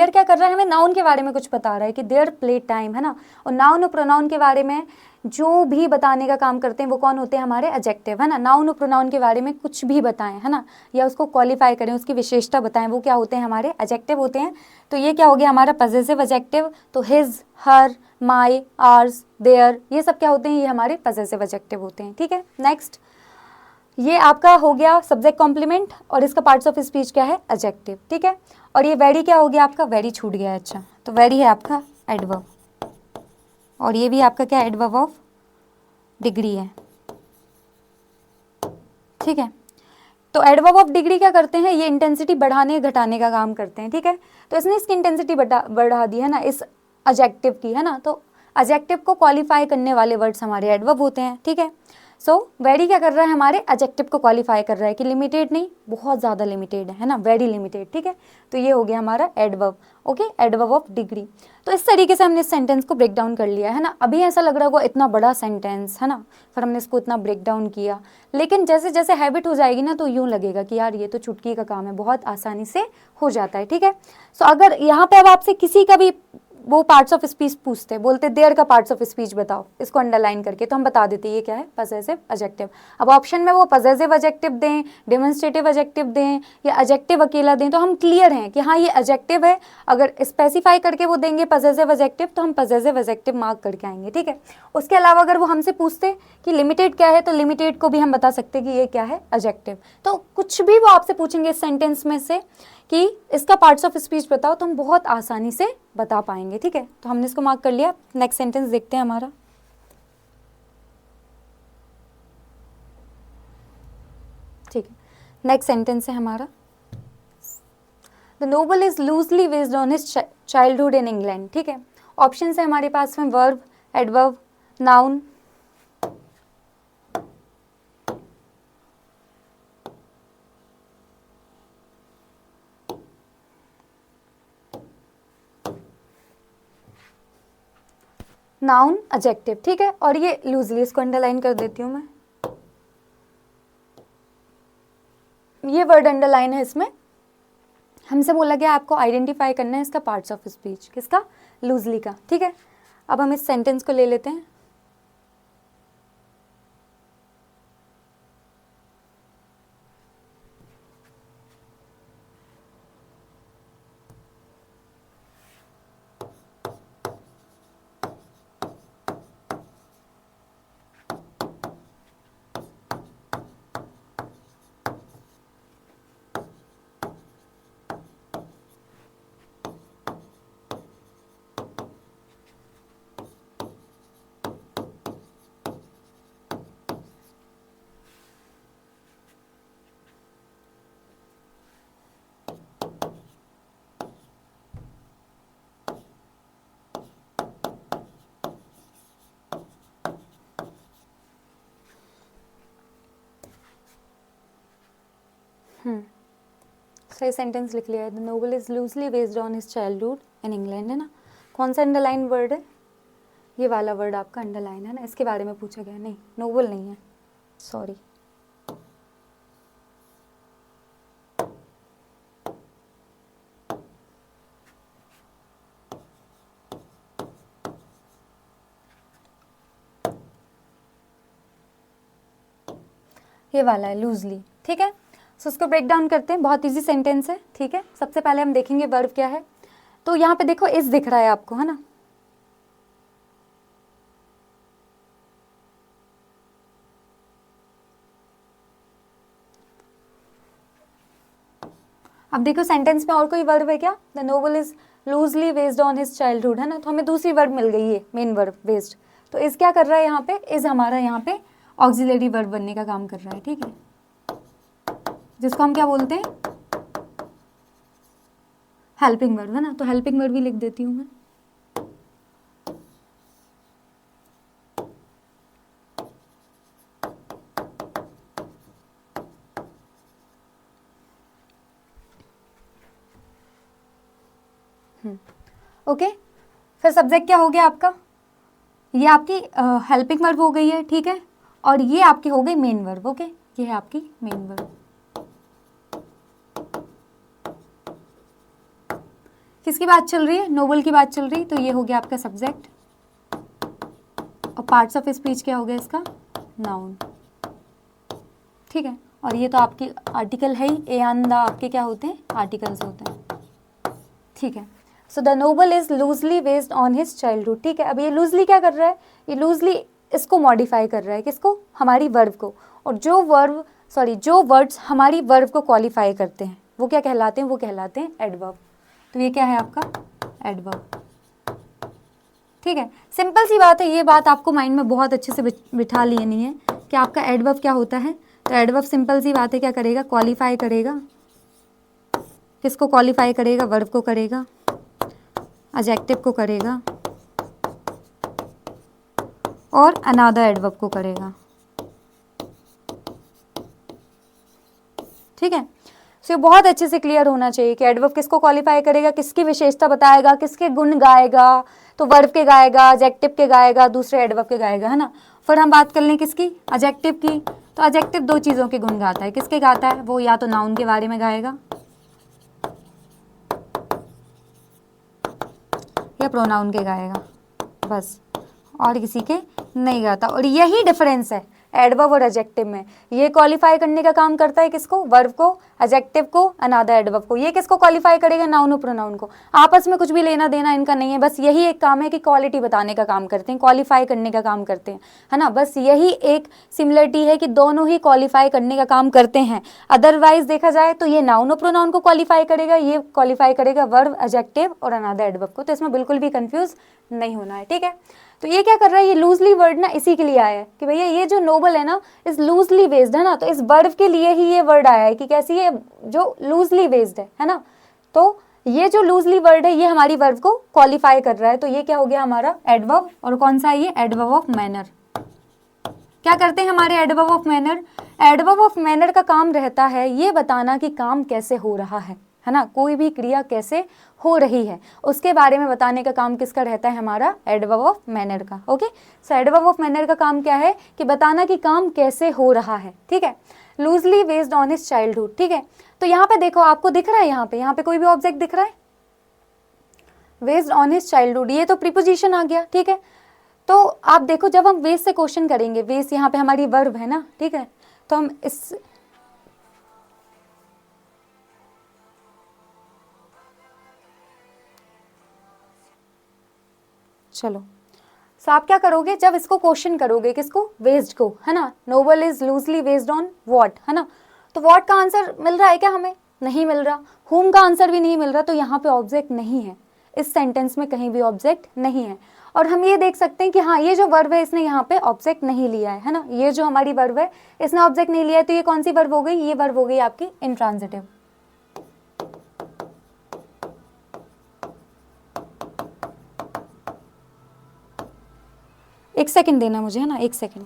S1: क्या कर रहा है, हमें नाउन के बारे में कुछ बता रहा है कि देयर प्ले टाइम, है ना। और नाउन और प्रोनाउन के बारे में जो भी बताने का काम करते हैं वो कौन होते हैं, हमारे एडजेक्टिव, है ना। नाउन और प्रोनाउन के बारे में कुछ भी बताएं, है ना, या उसको क्वालिफाई करें, उसकी विशेषता बताएं, वो क्या होते हैं, हमारे एडजेक्टिव होते हैं। तो ये क्या हो गया हमारा पजेसिव एडजेक्टिव। तो his, her, my, ours, their, ये सब क्या होते हैं, ये हमारे पजेसिव एडजेक्टिव होते हैं, ठीक है। नेक्स्ट ये आपका हो गया सब्जेक्ट कॉम्प्लीमेंट, और इसका पार्ट्स ऑफ स्पीच क्या है, एडजेक्टिव, ठीक है। और ये वेरी क्या हो गया आपका, वेरी छूट गया, अच्छा। तो वेरी है आपका एडवर्ब, और ये भी आपका क्या एडवर्ब ऑफ डिग्री है, ठीक है। तो एडवर्ब ऑफ डिग्री क्या करते हैं, ये इंटेंसिटी बढ़ाने घटाने का काम करते हैं, ठीक है। तो इसने इसकी इंटेंसिटी बढ़ा दी है ना इस एडजेक्टिव की, है ना। तो एडजेक्टिव को क्वालिफाई करने वाले वर्ड्स हमारे एडवर्ब होते हैं, ठीक है। सो वेरी क्या कर रहा है, हमारे एडजेक्टिव को क्वालिफाई कर रहा है कि लिमिटेड नहीं, बहुत ज़्यादा लिमिटेड है ना, वेरी लिमिटेड, ठीक है। तो ये हो गया हमारा adverb, okay, adverb of degree. तो इस तरीके से हमने इस सेंटेंस को ब्रेक डाउन कर लिया है ना। अभी ऐसा लग रहा होगा इतना बड़ा सेंटेंस है ना, फिर हमने इसको इतना ब्रेक डाउन किया, लेकिन जैसे जैसे हैबिट हो जाएगी ना तो यूँ लगेगा कि यार ये तो चुटकी का काम है, बहुत आसानी से हो जाता है, ठीक है। सो अगर यहाँ पे अब आपसे किसी का भी वो पार्ट्स ऑफ स्पीच पूछते, बोलते देयर का पार्ट्स ऑफ स्पीच बताओ, इसको अंडरलाइन करके, तो हम बता देते ये क्या है, पजेसिव एडजेक्टिव। अब ऑप्शन में वो पजेसिव एडजेक्टिव दें, डेमोन्स्ट्रेटिव एडजेक्टिव दें या एडजेक्टिव अकेला दें, तो हम क्लियर हैं कि हाँ ये एडजेक्टिव है। अगर स्पेसिफाई करके वो देंगे पजेसिव एडजेक्टिव तो हम पजेसिव एडजेक्टिव मार्क करके आएंगे, ठीक है। उसके अलावा अगर वो हमसे पूछते कि लिमिटेड क्या है, तो लिमिटेड को भी हम बता सकते कि ये क्या है, एडजेक्टिव। तो कुछ भी वो आपसे पूछेंगे इस सेंटेंस में से कि इसका पार्ट्स ऑफ स्पीच बताओ, तो हम बहुत आसानी से बता पाएंगे, ठीक है। तो हमने इसको मार्क कर लिया। नेक्स्ट सेंटेंस देखते हैं हमारा, ठीक है। नेक्स्ट सेंटेंस है हमारा, the novel is loosely based on his childhood in England, ठीक है। ऑप्शन है हमारे पास में verb, adverb, noun. Noun, adjective, ठीक है। और ये लूजली, इसको अंडरलाइन कर देती हूँ मैं, ये वर्ड अंडरलाइन है इसमें। हमसे बोला गया आपको आइडेंटिफाई करना है इसका पार्ट्स ऑफ स्पीच, किसका, लूजली का, ठीक है। अब हम इस सेंटेंस को ले लेते हैं। सही सेंटेंस लिख लिया है, the novel is loosely based on his childhood in England, है ना। कौन सा अंडरलाइन वर्ड है, ये वाला वर्ड आपका अंडरलाइन है ना, इसके बारे में पूछा गया, नहीं नोवेल नहीं है, सॉरी। ये वाला है लूजली, ठीक है। सो इसको ब्रेक डाउन करते हैं, बहुत इजी सेंटेंस है, ठीक है। सबसे पहले हम देखेंगे वर्ब क्या है। तो यहाँ पे देखो इस दिख रहा है आपको, है ना। अब देखो सेंटेंस में और कोई वर्ब है क्या, the novel is loosely based on his childhood, है ना। तो हमें दूसरी वर्ब मिल गई है, मेन वर्ब बेस्ड। तो इस क्या कर रहा है यहाँ पे, इस हमारा यहाँ पे ऑक्सिलरी वर्ब बनने का काम कर रहा है, ठीक है, जिसको हम क्या बोलते हैं, हेल्पिंग वर्ब, है ना। तो हेल्पिंग वर्ब भी लिख देती हूँ मैं। ओके, फिर सब्जेक्ट क्या हो गया आपका, ये आपकी हेल्पिंग वर्ब हो गई है, ठीक है। और ये आपकी हो गई मेन वर्ब, ओके, ये है आपकी मेन वर्ब। किसकी बात चल रही है, नोवेल की बात चल रही है, तो ये हो गया आपका सब्जेक्ट। और पार्ट्स ऑफ स्पीच क्या हो गया इसका, नाउन, ठीक है। और ये तो आपकी आर्टिकल है ही, ए एंड द आपके क्या होते हैं, आर्टिकल्स होते हैं, ठीक है। So the novel is loosely based on his childhood, ठीक है। अब ये लूजली क्या कर रहा है, ये लूजली इसको मॉडिफाई कर रहा है, किसको, हमारी वर्ब को। और जो वर्ड्स हमारी वर्ब को क्वालिफाई करते हैं वो क्या कहलाते हैं, वो कहलाते हैं एडवर्ब। तो ये क्या है आपका, एडवर्ब, ठीक है। सिंपल सी बात है, ये बात आपको माइंड में बहुत अच्छे से बिठा लेनी है कि आपका एडवर्ब क्या होता है। तो एडवर्ब सिंपल सी बात है, क्या करेगा, क्वालिफाई करेगा। किसको क्वालिफाई करेगा, वर्ब को करेगा, एडजेक्टिव को करेगा और अनदर एडवर्ब को करेगा। ठीक है, सो बहुत अच्छे से क्लियर होना चाहिए कि एडवर्ब किसको क्वालिफाई करेगा, किसकी विशेषता बताएगा, किसके गुण गाएगा, तो वर्ब के गाएगा, एडजेक्टिव के गाएगा, दूसरे एडवर्ब के गाएगा, है ना। फिर हम बात कर लें किसकी, एडजेक्टिव की। तो एडजेक्टिव दो चीज़ों के गुण गाता है, किसके गाता है, वो या तो नाउन के बारे में गाएगा या प्रोनाउन के गाएगा, बस, और किसी के नहीं गाता। और यही डिफरेंस है एडवर्ब और एडजेक्टिव में। ये क्वालिफाई करने का काम करता है किसको, वर्ब को, एडजेक्टिव को, अनदर एडवर्ब को। ये किसको क्वालिफाई करेगा, नाउन और प्रोनाउन को। आपस में कुछ भी लेना देना इनका नहीं है, बस यही एक काम है कि क्वालिटी बताने का काम करते हैं, क्वालिफाई करने का काम करते हैं, है ना। बस यही एक सिमिलरिटी है कि दोनों ही क्वालिफाई करने का काम करते हैं। अदरवाइज देखा जाए तो ये नाउन और प्रोनाउन को क्वालिफाई करेगा, ये क्वालिफाई करेगा वर्ब, एडजेक्टिव और अनदर एडवर्ब को। तो इसमें बिल्कुल भी कंफ्यूज नहीं होना है, ठीक है। तो ये क्या कर रहा है, ये लूजली वर्ड ना इसी के लिए आया है कि भैया ये जो नोबल है ना इस लूजली बेस्ड है ना, तो इस वर्ब के लिए ही ये वर्ड आया है कि कैसी है, जो लूजली बेस्ड है ना। तो ये जो लूजली वर्ड है ये हमारी वर्ब को क्वालिफाई कर रहा है। तो ये क्या हो गया हमारा एडवर्ब, और कौन सा है ये, एडवर्ब ऑफ मैनर। क्या करते हैं हमारे adverb of manner, adverb of manner का काम रहता है ये बताना कि काम कैसे हो रहा है ना, कोई भी क्रिया कैसे हो रही है उसके बारे में बताने का काम किसका रहता है, हमारा एडवर्ब ऑफ मैनर का। Okay, so adverb of manner का काम क्या है कि बताना कि काम कैसे हो रहा है, ठीक है। Loosely based on his childhood, ठीक है। तो यहाँ पे देखो, आपको दिख रहा है यहाँ पे कोई भी ऑब्जेक्ट दिख रहा है, बेस्ड ऑन हिज चाइल्डहुड, ये तो प्रीपोजिशन आ गया, ठीक है। तो आप देखो जब हम बेस से क्वेश्चन करेंगे, बेस यहाँ पे हमारी वर्ब है ना, ठीक है, तो हम इस चलो, सो आप क्या करोगे जब इसको क्वेश्चन करोगे, किसको, बेस्ड को, है ना। Novel is loosely based on what, है ना। तो व्हाट का आंसर मिल रहा है क्या, हमें नहीं मिल रहा, हुम का आंसर भी नहीं मिल रहा, तो यहाँ पे ऑब्जेक्ट नहीं है, इस सेंटेंस में कहीं भी ऑब्जेक्ट नहीं है। और हम ये देख सकते हैं कि हाँ ये जो वर्ब है इसने यहाँ पे ऑब्जेक्ट नहीं लिया है ना, ये जो हमारी वर्ब है इसने ऑब्जेक्ट नहीं लिया है। तो ये कौन सी वर्ब हो गई, ये वर्ब हो गई आपकी इंट्रांजिटिव। एक सेकंड देना मुझे, है ना, एक सेकंड।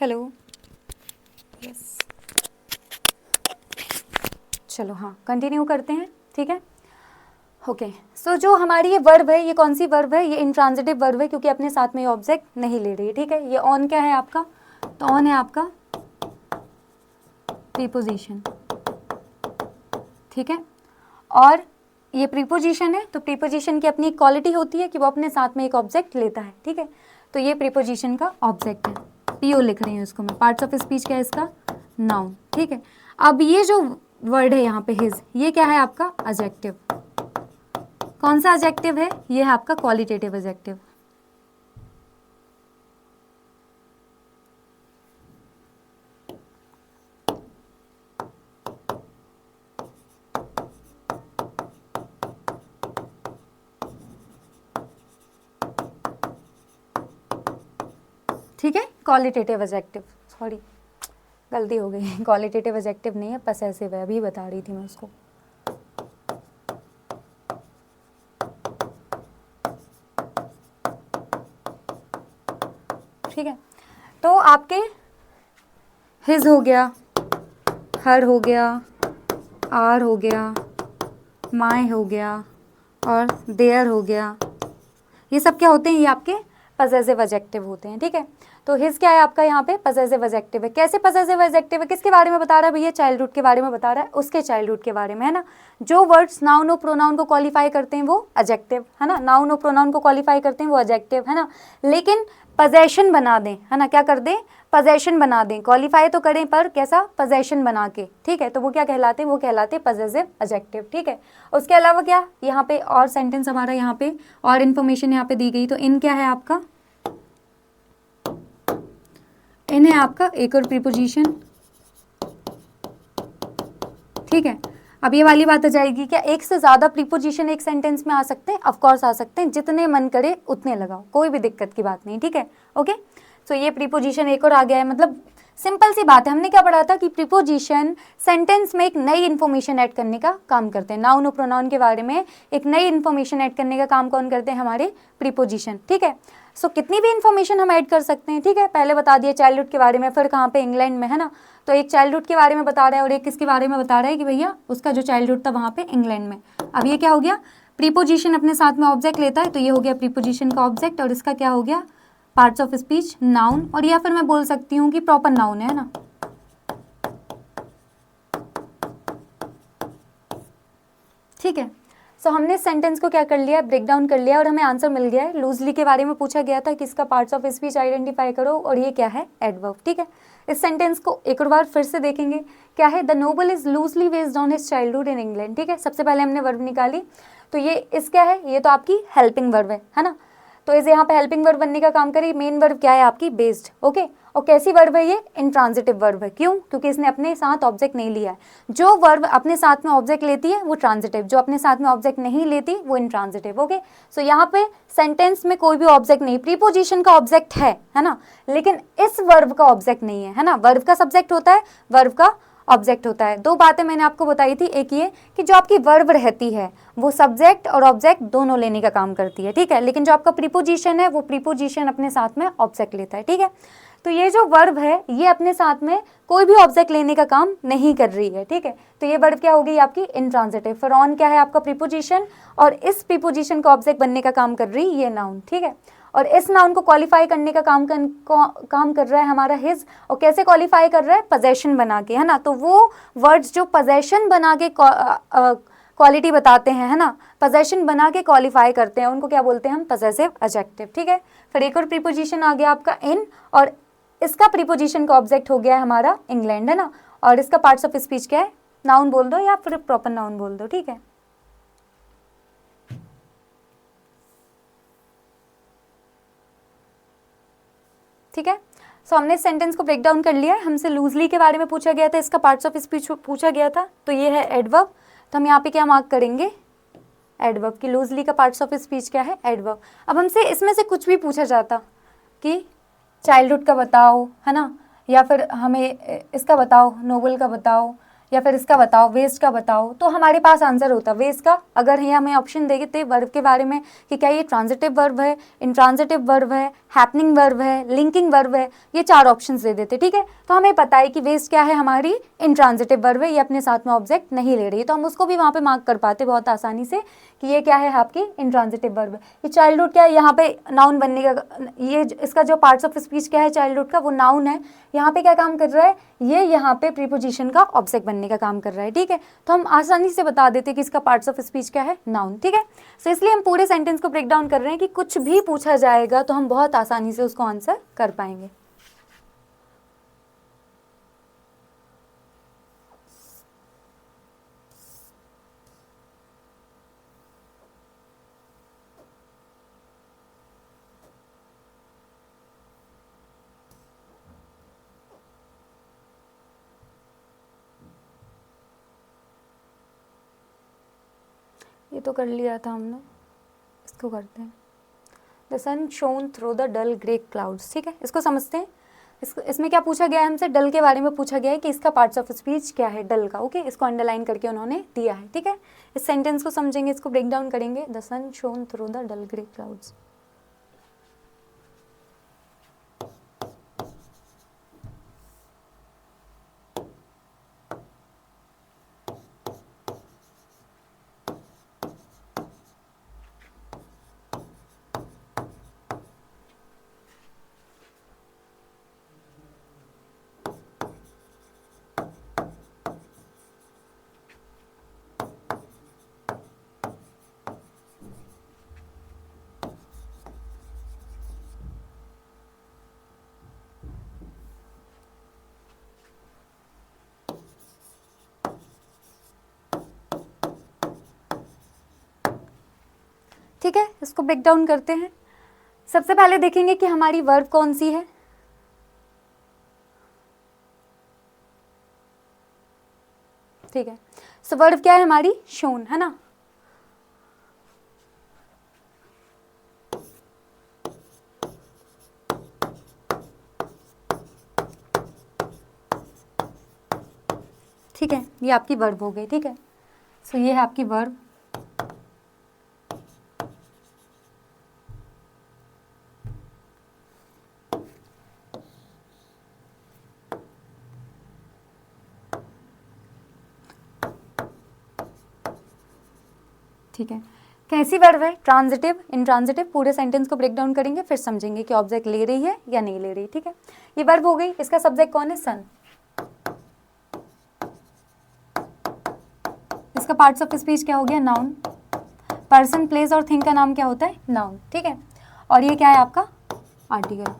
S1: हेलो, यस, चलो हाँ कंटिन्यू करते हैं, ठीक है। ओके, सो जो हमारी ये वर्ब है, ये कौन सी वर्ब है, ये इंट्रांजिटिव वर्ब है क्योंकि अपने साथ में ये ऑब्जेक्ट नहीं ले रही है, ठीक है। ये ऑन क्या है आपका, तो ऑन है आपका प्रीपोजिशन, ठीक है। और ये प्रीपोजिशन है, तो प्रीपोजिशन की अपनी एक क्वालिटी होती है कि वो अपने साथ में एक ऑब्जेक्ट लेता है, ठीक है। तो ये प्रीपोजिशन का ऑब्जेक्ट है, पीओ लिख रही हूँ इसको मैं, पार्ट्स ऑफ स्पीच क्या है इसका, नाउन, ठीक है। अब ये जो वर्ड है यहाँ पे हिज, ये क्या है आपका एडजेक्टिव। कौन सा एडजेक्टिव है, ये है आपका क्वालिटेटिव एडजेक्टिव। ठीक है, क्वालिटेटिव एडजेक्टिव, सॉरी गलती हो गई, क्वालिटेटिव एडजेक्टिव नहीं है, पसेसिव है, अभी बता रही थी मैं उसको। ठीक है, तो आपके हिज हो गया, हर हो गया, आर हो गया, माय हो गया और देयर हो गया, ये सब क्या होते हैं, ये आपके पजेसिव एडजेक्टिव होते हैं, ठीक है। तो हिज क्या है आपका यहाँ पे पजेसिव एडजेक्टिव है। कैसे पजेसिव एडजेक्टिव है, किसके बारे में बता रहा है भैया, चाइल्डहुड के बारे में बता रहा है, उसके चाइल्डहुड के बारे में, है ना। जो वर्ड्स नाउन और प्रोनाउन को क्वालिफाई करते हैं वो एडजेक्टिव, है ना, नाउन और प्रोनाउन को क्वालिफाई करते हैं वो एडजेक्टिव, है ना। लेकिन पजेशन बना दें, है ना, क्या कर दें, पजेशन बना दें, क्वालिफाई तो करें पर कैसा, पजेशन बना के, ठीक है। तो वो क्या कहलाते हैं, वो कहलाते हैं पजेसिव एडजेक्टिव, ठीक है। उसके अलावा क्या यहाँ पे और सेंटेंस हमारा यहाँ पे और इन्फॉर्मेशन यहाँ पे दी गई, तो इन क्या है आपका, इन है आपका एक और प्रीपोजिशन, ठीक है। अब ये वाली बात आ जाएगी, क्या एक से ज़्यादा प्रीपोजिशन एक सेंटेंस में आ सकते हैं, ऑफ कोर्स आ सकते हैं, जितने मन करे उतने लगाओ, कोई भी दिक्कत की बात नहीं, ठीक है, ओके। तो ये प्रीपोजिशन एक और आ गया है, मतलब सिंपल सी बात है। हमने क्या पढ़ा था कि प्रीपोजिशन सेंटेंस में एक नई इन्फॉर्मेशन ऐड करने का काम करते हैं, नाउन और प्रोनाउन के बारे में एक नई इन्फॉर्मेशन ऐड करने का काम कौन करते हैं, हमारे प्रीपोजिशन, ठीक है। सो कितनी भी इन्फॉर्मेशन हम ऐड कर सकते हैं, ठीक है। पहले बता दिया चाइल्डहुड के बारे में, फिर कहाँ पे, इंग्लैंड में, है ना। तो एक चाइल्डहुड के बारे में बता रहा है और एक किसके बारे में बता रहा है कि भैया उसका जो चाइल्डहुड था वहाँ पे इंग्लैंड में। अब ये क्या हो गया, प्रीपोजिशन अपने साथ में ऑब्जेक्ट लेता है, तो ये हो गया प्रीपोजिशन का ऑब्जेक्ट, और इसका क्या हो गया, पार्ट्स ऑफ स्पीच नाउन, और या फिर मैं बोल सकती हूँ कि प्रॉपर नाउन है ना, ठीक है। सो हमने सेंटेंस को क्या कर लिया, ब्रेक डाउन कर लिया और हमें आंसर मिल गया है। लूजली के बारे में पूछा गया था कि इसका पार्ट्स ऑफ स्पीच आइडेंटिफाई करो, और ये क्या है, एडवर्ब, ठीक है। इस सेंटेंस को एक और बार फिर से देखेंगे, क्या है, the novel is loosely based on his childhood in England, ठीक है। सबसे पहले हमने वर्ब निकाली, तो ये इस क्या है, ये तो आपकी हेल्पिंग वर्ब है ना। तो इसे यहाँ पे हेल्पिंग वर्ब बनने का काम करी, मेन वर्ब क्या है आपकी, बेस्ड, ओके। और कैसी वर्ब है ये, इंट्रांजिटिव वर्ब है, क्यों, क्योंकि इसने अपने साथ ऑब्जेक्ट नहीं लिया है। जो वर्ब अपने साथ में ऑब्जेक्ट लेती है वो ट्रांजिटिव, जो अपने साथ में ऑब्जेक्ट नहीं लेती वो इंट्रांजिटिव, ओके। सो यहाँ पे सेंटेंस में कोई भी ऑब्जेक्ट नहीं, प्रीपोजिशन का ऑब्जेक्ट है ना, लेकिन इस वर्ब का ऑब्जेक्ट नहीं है ना। वर्ब का सब्जेक्ट होता है, वर्ब का ऑब्जेक्ट होता है। दो बातें मैंने आपको बताई थी, एक ये कि जो आपकी वर्ब रहती है वो सब्जेक्ट और ऑब्जेक्ट दोनों लेने का काम करती है, ठीक है। लेकिन जो आपका प्रीपोजिशन है वो प्रीपोजिशन अपने साथ में ऑब्जेक्ट लेता है, ठीक है। तो ये जो वर्ब है ये अपने साथ में कोई भी ऑब्जेक्ट लेने का काम नहीं कर रही है, ठीक है। तो ये वर्ब क्या हो गई आपकी, इंट्रांजिटिव। फिर ऑन क्या है आपका, प्रीपोजिशन, और इस प्रीपोजिशन का ऑब्जेक्ट बनने का काम कर रही ये नाउन, ठीक है। और इस नाउन को क्वालिफाई करने का काम कर रहा है हमारा हिज, और कैसे क्वालिफाई कर रहा है, पजेशन बना के, है ना। तो वो वर्ड्स जो पजेशन बना के क्वालिटी बताते हैं, है ना, पजेशन बना के क्वालिफाई करते हैं, उनको क्या बोलते हैं हम, पजेसिव एडजेक्टिव, ठीक है। फिर एक और प्रीपोजिशन आ गया आपका इन, और इसका प्रीपोजिशन का ऑब्जेक्ट हो गया है हमारा इंग्लैंड, है ना। और इसका पार्ट्स ऑफ स्पीच क्या है, नाउन बोल दो या फिर प्रॉपर नाउन बोल दो, ठीक है। ठीक है। सो हमने इस सेंटेंस को ब्रेक डाउन कर लिया है। हमसे लूजली के बारे में पूछा गया था, इसका पार्ट्स ऑफ स्पीच पूछा गया था, तो ये है एडवर्ब। तो हम यहाँ पे क्या मार्क करेंगे, एडवर्ब, की लूजली का पार्ट्स ऑफ स्पीच क्या है, एडवर्ब। अब हमसे इसमें से कुछ भी पूछा जाता कि चाइल्डहुड का बताओ, है ना, या फिर हमें इसका बताओ, नोबल का बताओ, या फिर इसका बताओ, वेस्ट का बताओ, तो हमारे पास आंसर होता वेस्ट का। अगर ये हमें ऑप्शन देते वर्ब के बारे में कि क्या ये ट्रांजिटिव वर्ब है, इंट्रांजिटिव वर्ब है, हैपनिंग वर्ब है, लिंकिंग वर्ब है, ये चार ऑप्शंस दे देते, ठीक है। तो हमें पता है कि वेस्ट क्या है, हमारी इंट्रांजिटिव वर्ब है, ये अपने साथ में ऑब्जेक्ट नहीं ले रही, तो हम उसको भी वहाँ पे मार्क कर पाते बहुत आसानी से कि ये क्या है आपकी इंट्रांजिटिव वर्ब है। ये चाइल्डहुड क्या है, यहाँ पे नाउन बनने का, ये इसका जो पार्ट्स ऑफ स्पीच क्या है चाइल्डहुड का, वो नाउन है। यहाँ पे क्या काम कर रहा है, ये यहाँ पे प्रीपोजिशन का ऑब्जेक्ट बनने का काम कर रहा है, ठीक है। तो हम आसानी से बता देते कि इसका पार्ट्स ऑफ स्पीच क्या है, नाउन, ठीक है। सो इसलिए हम पूरे सेंटेंस को ब्रेक डाउन कर रहे हैं कि कुछ भी पूछा जाएगा तो हम बहुत आसानी से उसको आंसर कर पाएंगे। ये तो कर लिया था हमने, इसको करते हैं। The sun shone through the dull grey clouds, ठीक है, इसको समझते हैं। इसमें क्या पूछा गया है हमसे, डल के बारे में पूछा गया है कि इसका पार्ट्स ऑफ स्पीच क्या है, डल का, ओके। इसको अंडरलाइन करके उन्होंने दिया है, ठीक है। इस सेंटेंस को समझेंगे, इसको ब्रेक डाउन करेंगे। The sun shone through the dull grey clouds, ठीक है, इसको ब्रेक डाउन करते हैं। सबसे पहले देखेंगे कि हमारी वर्ब कौन सी है। ठीक है, सो वर्ब क्या है हमारी, शोन, है ना। ठीक है, ये आपकी वर्ब हो गई। ठीक है, सो ये है आपकी वर्ब। ठीक है, कैसी वर्ब है, ट्रांजिटिव, इंट्रांजिटिव। पूरे सेंटेंस को ब्रेक डाउन करेंगे, फिर समझेंगे कि ऑब्जेक्ट ले रही है या नहीं ले रही। ठीक है, ये वर्ब हो गई। इसका सब्जेक्ट कौन है, सन। इसका पार्ट्स ऑफ स्पीच क्या हो गया, नाउन। पर्सन, प्लेस और थिंग का नाम क्या होता है, नाउन। ठीक है, और ये क्या है आपका, आर्टिकल।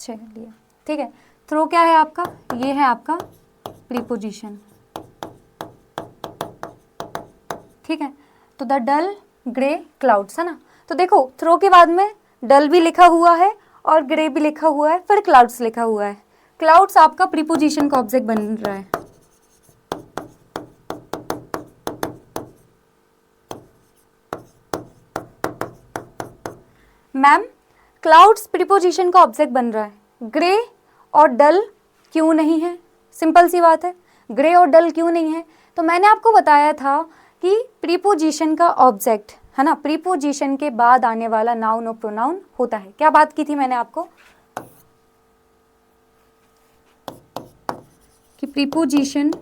S1: चलिए, ठीक है, थ्रो क्या है आपका, ये है आपका प्रीपोजिशन। ठीक है, तो द डल ग्रे क्लाउड्स, है ना। तो देखो, थ्रो के बाद में डल भी लिखा हुआ है और ग्रे भी लिखा हुआ है, फिर क्लाउड्स लिखा हुआ है। क्लाउड्स आपका प्रीपोजिशन का ऑब्जेक्ट बन रहा है। मैम, क्लाउड्स प्रीपोजिशन का ऑब्जेक्ट बन रहा है, ग्रे और डल क्यों नहीं है। सिंपल सी बात है, ग्रे और डल क्यों नहीं है। तो मैंने आपको बताया था कि प्रीपोजिशन का ऑब्जेक्ट, है ना, प्रीपोजिशन के बाद आने वाला नाउन और प्रोनाउन होता है। क्या बात की थी मैंने आपको कि प्रीपोजिशन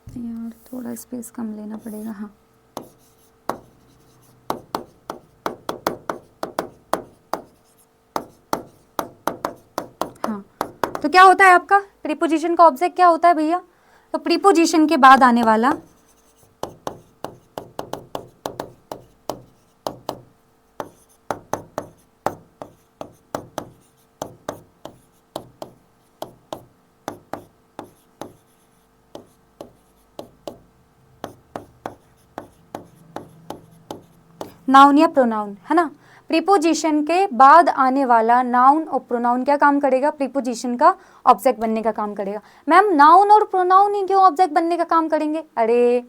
S1: यार थोड़ा स्पेस कम लेना पड़ेगा। हाँ, हाँ, तो क्या होता है आपका प्रीपोजिशन का ऑब्जेक्ट, क्या होता है भैया। तो प्रीपोजिशन के बाद आने वाला नाउन या प्रोनाउन, है ना। प्रीपोजिशन के बाद आने वाला नाउन और प्रोनाउन क्या काम करेगा, प्रीपोजिशन का ऑब्जेक्ट बनने का काम करेगा। मैम, नाउन और प्रोनाउन ही क्यों ऑब्जेक्ट बनने का काम करेंगे। अरे,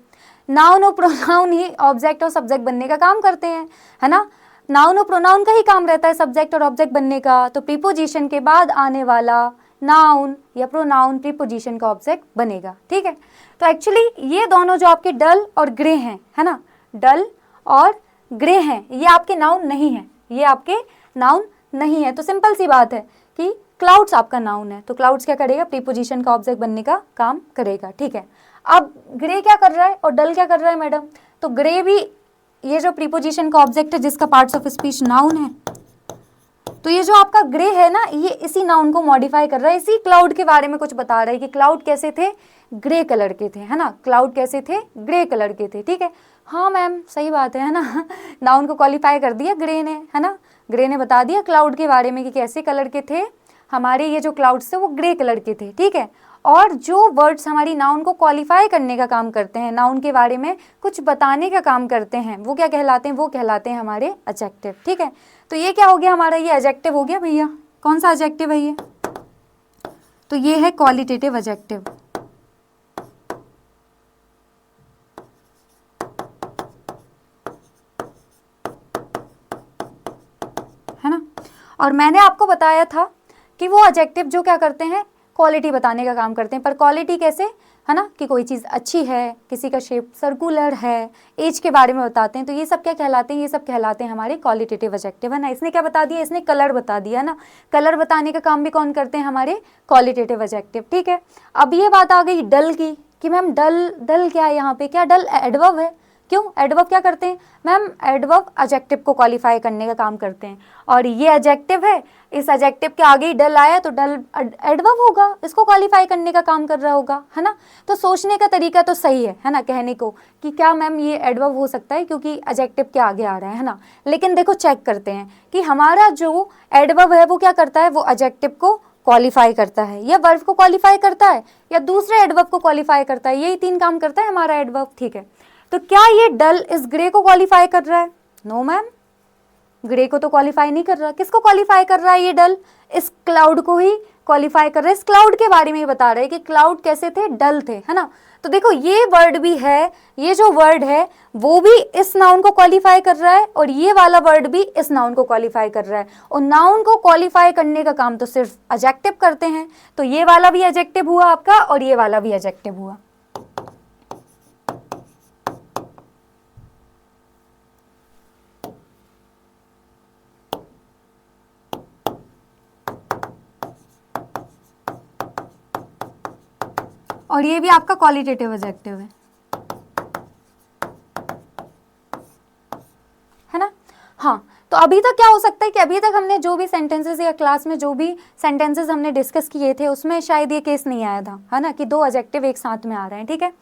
S1: नाउन और प्रोनाउन ही ऑब्जेक्ट और सब्जेक्ट बनने का काम करते हैं, है ना। नाउन और प्रोनाउन का ही काम रहता है सब्जेक्ट और ऑब्जेक्ट बनने का। तो प्रीपोजिशन के बाद आने वाला नाउन या प्रोनाउन प्रीपोजिशन का ऑब्जेक्ट बनेगा। ठीक है, तो एक्चुअली ये दोनों जो आपके डल और ग्रे हैं, है ना, डल और ग्रे हैं, ये आपके नाउन नहीं है, ये आपके नाउन नहीं है। तो सिंपल सी बात है कि क्लाउड्स आपका नाउन है, तो क्लाउड्स क्या करेगा, प्रीपोजिशन का ऑब्जेक्ट बनने का काम करेगा। ठीक है, अब ग्रे क्या कर रहा है और डल क्या कर रहा है मैडम। तो ग्रे भी ये जो प्रीपोजिशन का ऑब्जेक्ट है जिसका पार्ट्स ऑफ स्पीच नाउन है, तो ये जो आपका ग्रे है ना, ये इसी नाउन को मॉडिफाई कर रहा है, इसी क्लाउड के बारे में कुछ बता रहा है कि क्लाउड कैसे थे, ग्रे कलर के थे, है ना। क्लाउड कैसे थे, ग्रे कलर के थे। ठीक है, हाँ मैम सही बात है ना। नाउन को क्वालिफाई कर दिया ग्रे ने, है ना। ग्रे ने बता दिया क्लाउड के बारे में कि कैसे कलर के थे हमारे ये जो क्लाउड्स थे, वो ग्रे कलर के थे। ठीक है, और जो वर्ड्स हमारी नाउन को क्वालिफाई करने का काम करते हैं, नाउन के बारे में कुछ बताने का काम करते हैं, वो क्या कहलाते हैं, वो कहलाते हैं हमारे एडजेक्टिव। ठीक है, तो ये क्या हो गया हमारा, ये एडजेक्टिव हो गया भैया। कौन सा एडजेक्टिव है ये, तो ये है क्वालिटेटिव एडजेक्टिव। है ना, और मैंने आपको बताया था कि वो एडजेक्टिव जो क्या करते हैं, क्वालिटी बताने का काम करते हैं। पर क्वालिटी कैसे, है ना, कि कोई चीज़ अच्छी है, किसी का शेप सर्कुलर है, एज के बारे में बताते हैं। तो ये सब क्या कहलाते हैं, ये सब कहलाते हैं हमारे क्वालिटेटिव एडजेक्टिव, है ना। इसने क्या बता दिया, इसने कलर बता दिया ना। कलर बताने का काम भी कौन करते हैं, हमारे क्वालिटेटिव एडजेक्टिव। ठीक है, अब ये बात आ गई डल की कि मैम डल, डल क्या है यहाँ पे, क्या डल एडवर्ब है। क्यों, एडवर्ब क्या करते हैं मैम, एडवर्ब एडजेक्टिव को क्वालिफाई करने का काम करते हैं। और ये एडजेक्टिव है, इस एडजेक्टिव के आगे ही डल आया तो डल एडवर्ब होगा, इसको क्वालिफाई करने का काम कर रहा होगा, है ना। तो सोचने का तरीका तो सही है ना, कहने को कि क्या मैम ये एडवर्ब हो सकता है क्योंकि एडजेक्टिव के आगे आ रहा है ना। लेकिन देखो चेक करते हैं कि हमारा जो एडवर्ब है वो क्या करता है, वो एडजेक्टिव को क्वालिफाई करता है, या वर्ब को क्वालिफाई करता है या दूसरे एडवर्ब को क्वालिफाई करता है, यही 3 काम करता है हमारा एडवर्ब, ठीक है। तो क्या ये डल इस ग्रे को क्वालिफाई कर रहा है? नो मैम, ग्रे को तो क्वालिफाई नहीं कर रहा। किसको क्वालिफाई कर रहा है ये डल? इस क्लाउड को ही क्वालिफाई कर रहा है। इस क्लाउड के बारे में ही बता रहे हैं कि क्लाउड कैसे थे, डल थे, है ना। तो देखो ये वर्ड भी है, ये जो वर्ड है वो भी इस नाउन को क्वालिफाई कर रहा है और ये वाला वर्ड भी इस नाउन को क्वालिफाई कर रहा है। और नाउन को क्वालिफाई करने का काम तो सिर्फ एडजेक्टिव करते हैं। तो ये वाला भी एडजेक्टिव हुआ आपका और ये वाला भी एडजेक्टिव हुआ। और ये भी आपका क्वालिटेटिव एडजेक्टिव है ना। हाँ, तो अभी तक क्या हो सकता है कि अभी तक हमने जो भी सेंटेंसेस या क्लास में जो भी सेंटेंसेस हमने डिस्कस किए थे उसमें शायद ये केस नहीं आया था, है ना, कि 2 एडजेक्टिव एक साथ में आ रहे हैं, ठीक है।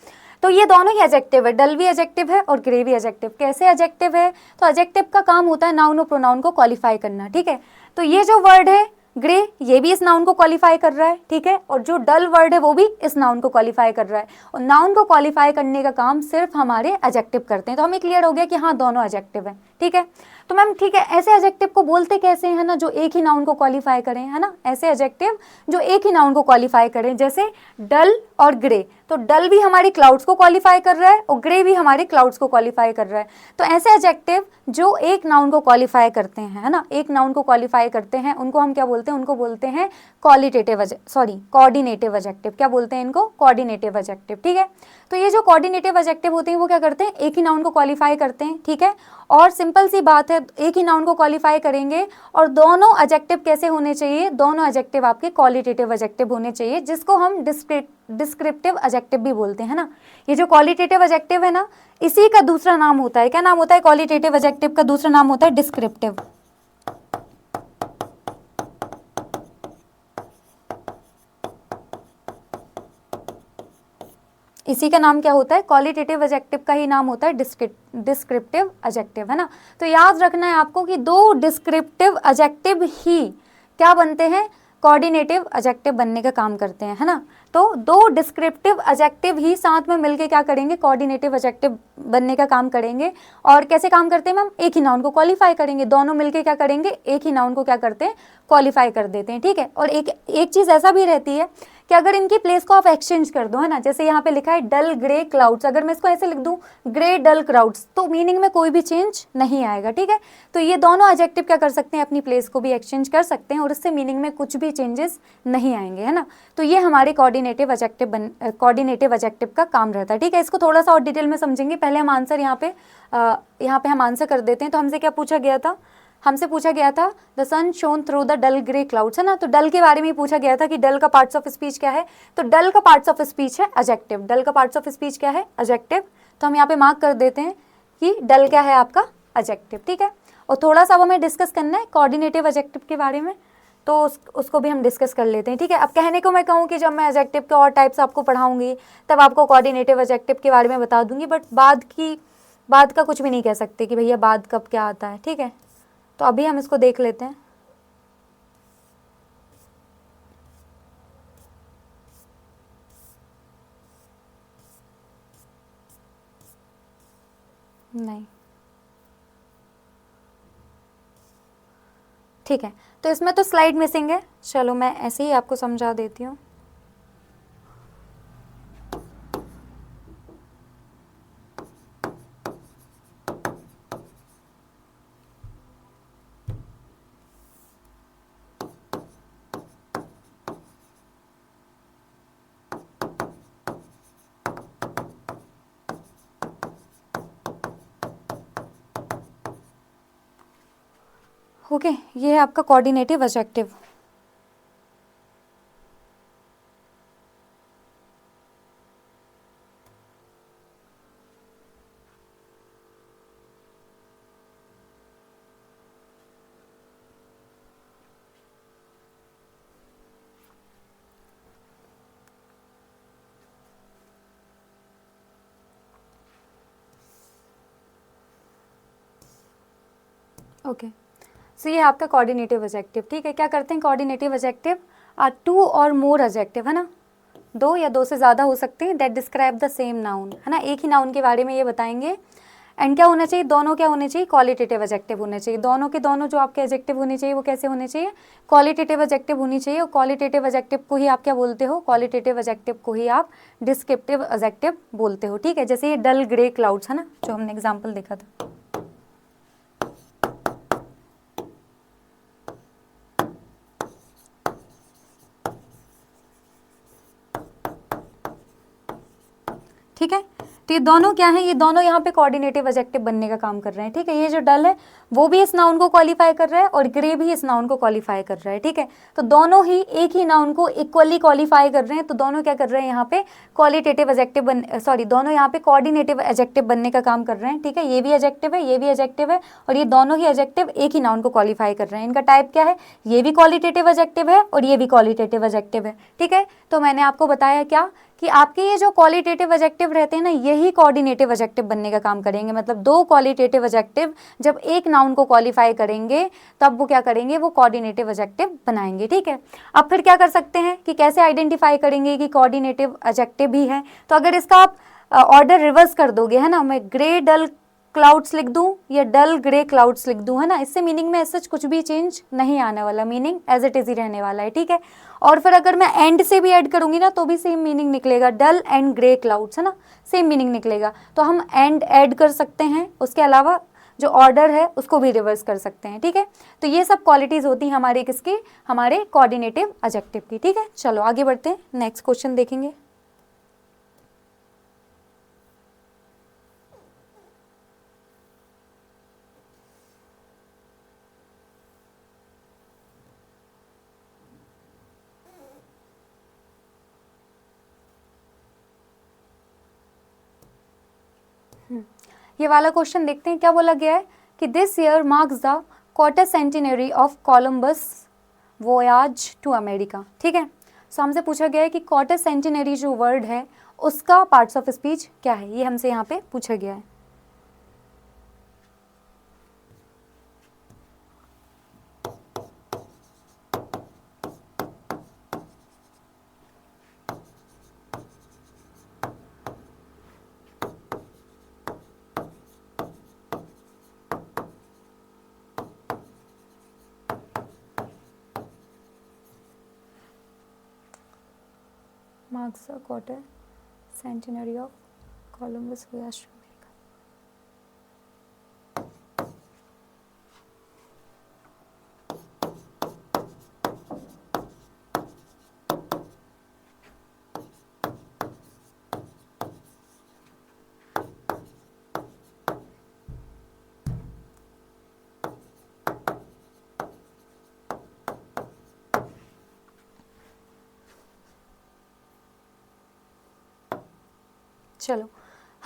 S1: तो ये दोनों ही एडजेक्टिव है, डल भी एडजेक्टिव है और ग्रे भी एडजेक्टिव। कैसे एडजेक्टिव है? तो एडजेक्टिव का काम होता है नाउन और प्रोनाउन को क्वालिफाई करना, ठीक है। तो ये जो वर्ड है ग्रे, ये भी इस नाउन को क्वालिफाई कर रहा है, ठीक है। और जो डल वर्ड है वो भी इस नाउन को क्वालिफाई कर रहा है। और नाउन को क्वालिफाई करने का काम सिर्फ हमारे एडजेक्टिव करते हैं। तो हमें क्लियर हो गया कि हाँ दोनों एडजेक्टिव है, ठीक है। तो मैम ठीक है, ऐसे एडजेक्टिव को बोलते कैसे हैं ना, जो एक ही नाउन को क्वालिफाई करें, है ना। ऐसे एडजेक्टिव जो एक ही नाउन को क्वालिफाई करें, जैसे डल और ग्रे। तो डल भी हमारी क्लाउड्स को क्वालिफाई कर रहा है और ग्रे भी हमारे क्लाउड्स को क्वालिफाई कर रहा है। तो ऐसे एडजेक्टिव जो एक नाउन को क्वालिफाई करते हैं, है ना, एक नाउन को क्वालिफाई करते हैं, उनको हम क्या बोलते हैं? उनको बोलते हैं कोऑर्डिनेटिव एडजेक्टिव। क्या बोलते हैं इनको? कोऑर्डिनेटिव एडजेक्टिव, ठीक है। तो ये जो कोऑर्डिनेटिव एडजेक्टिव होते हैं वो क्या करते हैं? एक ही नाउन को क्वालिफाई करते हैं, ठीक है। और सिंपल सी बात है, एक ही नाउन को क्वालिफाई करेंगे और दोनों एडजेक्टिव कैसे होने चाहिए? दोनों एडजेक्टिव आपके क्वालिटेटिव एडजेक्टिव होने चाहिए, जिसको हम डिस्क्रिप्टिव एडजेक्टिव भी बोलते हैं ना। ये जो क्वालिटेटिव एडजेक्टिव है ना, इसी का दूसरा नाम होता है, क्या नाम होता है? क्वालिटेटिव एडजेक्टिव का दूसरा नाम होता है डिस्क्रिप्टिव। इसी का नाम क्या होता है? क्वालिटेटिव एडजेक्टिव का ही नाम होता है डिस्क्रिप्टिव एडजेक्टिव, है ना। तो याद रखना है आपको कि 2 डिस्क्रिप्टिव एडजेक्टिव ही क्या बनते हैं? कोऑर्डिनेटिव एडजेक्टिव बनने का काम करते हैं, है ना। तो 2 डिस्क्रिप्टिव एडजेक्टिव ही साथ में मिलके क्या करेंगे? कोऑर्डिनेटिव एडजेक्टिव बनने का काम करेंगे। और कैसे काम करते हैं मैम? एक ही नाउन को क्वालिफाई करेंगे, दोनों मिलके क्या करेंगे? एक ही नाउन को क्या करते हैं? क्वालिफाई कर देते हैं, ठीक है। और एक चीज़ ऐसा भी रहती है कि अगर इनकी प्लेस को आप एक्सचेंज कर दो, है ना, जैसे यहाँ पे लिखा है डल ग्रे क्लाउड्स, अगर मैं इसको ऐसे लिख दूँ ग्रे डल क्लाउड्स, तो मीनिंग में कोई भी चेंज नहीं आएगा, ठीक है। तो ये दोनों एडजेक्टिव क्या कर सकते हैं? अपनी प्लेस को भी एक्सचेंज कर सकते हैं और इससे मीनिंग में कुछ भी चेंजेस नहीं आएंगे, है ना। तो ये हमारे कोऑर्डिनेटिव एडजेक्टिव का काम रहता है, ठीक है। इसको थोड़ा सा और डिटेल में समझेंगे। पहले हम आंसर यहाँ पे हम आंसर कर देते हैं। तो हमसे क्या पूछा गया था? हमसे पूछा गया था the sun shone through the dull grey clouds, है ना। तो डल के बारे में पूछा गया था कि डल का पार्ट्स ऑफ स्पीच क्या है। तो डल का पार्ट्स ऑफ स्पीच है एडजेक्टिव। डल का पार्ट्स ऑफ स्पीच क्या है? एडजेक्टिव। तो हम यहाँ पे मार्क कर देते हैं कि डल क्या है आपका? एडजेक्टिव, ठीक है। और थोड़ा सा अब हमें डिस्कस करना है कोऑर्डिनेटिव एडजेक्टिव के बारे में, तो उसको भी हम डिस्कस कर लेते हैं, ठीक है। अब कहने को मैं कहूँ कि जब मैं एडजेक्टिव के और टाइप्स आपको पढ़ाऊंगी तब आपको कोऑर्डिनेटिव एडजेक्टिव के बारे में बता दूंगी, बट बाद का कुछ भी नहीं कह सकते कि भैया बाद कब क्या आता है, ठीक है। तो अभी हम इसको देख लेते हैं। नहीं, ठीक है। तो इसमें तो स्लाइड मिसिंग है, चलो मैं ऐसे ही आपको समझा देती हूँ। ओके, ये है आपका कोऑर्डिनेटिव एडजेक्टिव। ओके, सो ये है आपका कोऑर्डिनेटिव एडजेक्टिव, ठीक है। क्या करते हैं कोऑर्डिनेटिव एडजेक्टिव? आर टू और मोर एडजेक्टिव, है ना, दो या दो से ज़्यादा हो सकते हैं, that describe the same noun, है ना, एक ही नाउन के बारे में ये बताएंगे। एंड क्या होना चाहिए, दोनों क्या होने चाहिए, क्वालिटेटिव एडजेक्टिव होने चाहिए, दोनों के दोनों जो आपके एडजेक्टिव होने चाहिए वो कैसे होने चाहिए, क्वालिटेटिव एडजेक्टिव होनी चाहिए। और क्वालिटेटिव एडजेक्टिव को ही आप क्या बोलते हो, क्वालिटेटिव एडजेक्टिव को ही आप डिस्क्रिप्टिव एडजेक्टिव बोलते हो, ठीक है। जैसे ये डल ग्रे क्लाउड्स, है ना, जो हमने एग्जाम्पल देखा था। ठीक है, तो ये दोनों क्या है, ये दोनों यहाँ पे कोऑर्डिनेटिव एडजेक्टिव बनने का काम कर रहे हैं, ठीक है। ये जो डल है वो भी इस नाउन को क्वालिफाई कर रहा है और ग्रे भी इस नाउन को क्वालिफाई कर रहा है, ठीक है। तो दोनों ही एक ही नाउन को इक्वली क्वालिफाई कर रहे हैं, तो दोनों क्या कर रहे हैं यहाँ पे क्वालिटेटिव एडजेक्टिव दोनों यहाँ पे कोऑर्डिनेटिव एडजेक्टिव बनने का काम कर रहे हैं, ठीक है। ये भी एडजेक्टिव है, ये भी एडजेक्टिव है, और ये दोनों ही एडजेक्टिव एक ही नाउन को क्वालिफाई कर रहे हैं। इनका टाइप क्या है, ये भी क्वालिटेटिव एडजेक्टिव है और ये भी क्वालिटेटिव एडजेक्टिव है, ठीक है। तो मैंने आपको बताया क्या कि आपके ये जो क्वालिटेटिव एडजेक्टिव रहते हैं ना, यही कोऑर्डिनेटिव एडजेक्टिव बनने का काम करेंगे। मतलब दो क्वालिटेटिव एडजेक्टिव जब एक नाउन को क्वालिफाई करेंगे तब वो क्या करेंगे, वो कोऑर्डिनेटिव एडजेक्टिव बनाएंगे, ठीक है। अब फिर क्या कर सकते हैं कि कैसे आइडेंटिफाई करेंगे कि कोऑर्डिनेटिव एडजेक्टिव भी है। तो अगर इसका आप ऑर्डर रिवर्स कर दोगे, है ना, मैं ग्रे डल क्लाउड्स लिख दूं या डल ग्रे क्लाउड्स लिख दूं, है ना, इससे मीनिंग में ऐसा कुछ भी चेंज नहीं आने वाला, मीनिंग एज इट इज ही रहने वाला है, ठीक है। और फिर अगर मैं एंड से भी ऐड करूंगी ना तो भी सेम मीनिंग निकलेगा, डल एंड ग्रे क्लाउड्स, है ना, सेम मीनिंग निकलेगा। तो हम एंड ऐड कर सकते हैं, उसके अलावा जो ऑर्डर है उसको भी रिवर्स कर सकते हैं, ठीक है। तो ये सब क्वालिटीज होती हैं हमारे किसकी, हमारे कोऑर्डिनेटिव एडजेक्टिव की, ठीक है। चलो आगे बढ़ते हैं, नेक्स्ट क्वेश्चन देखेंगे। ये वाला क्वेश्चन देखते हैं, क्या बोला गया है कि this year marks the quarter centenary of Columbus voyage to America, ठीक है। सो हमसे पूछा गया है कि क्वार्टर सेंटिनरी जो वर्ड है उसका पार्ट्स ऑफ स्पीच क्या है, ये हमसे यहाँ पे पूछा गया है। Marks the quarter centenary of Columbus voyage to America. चलो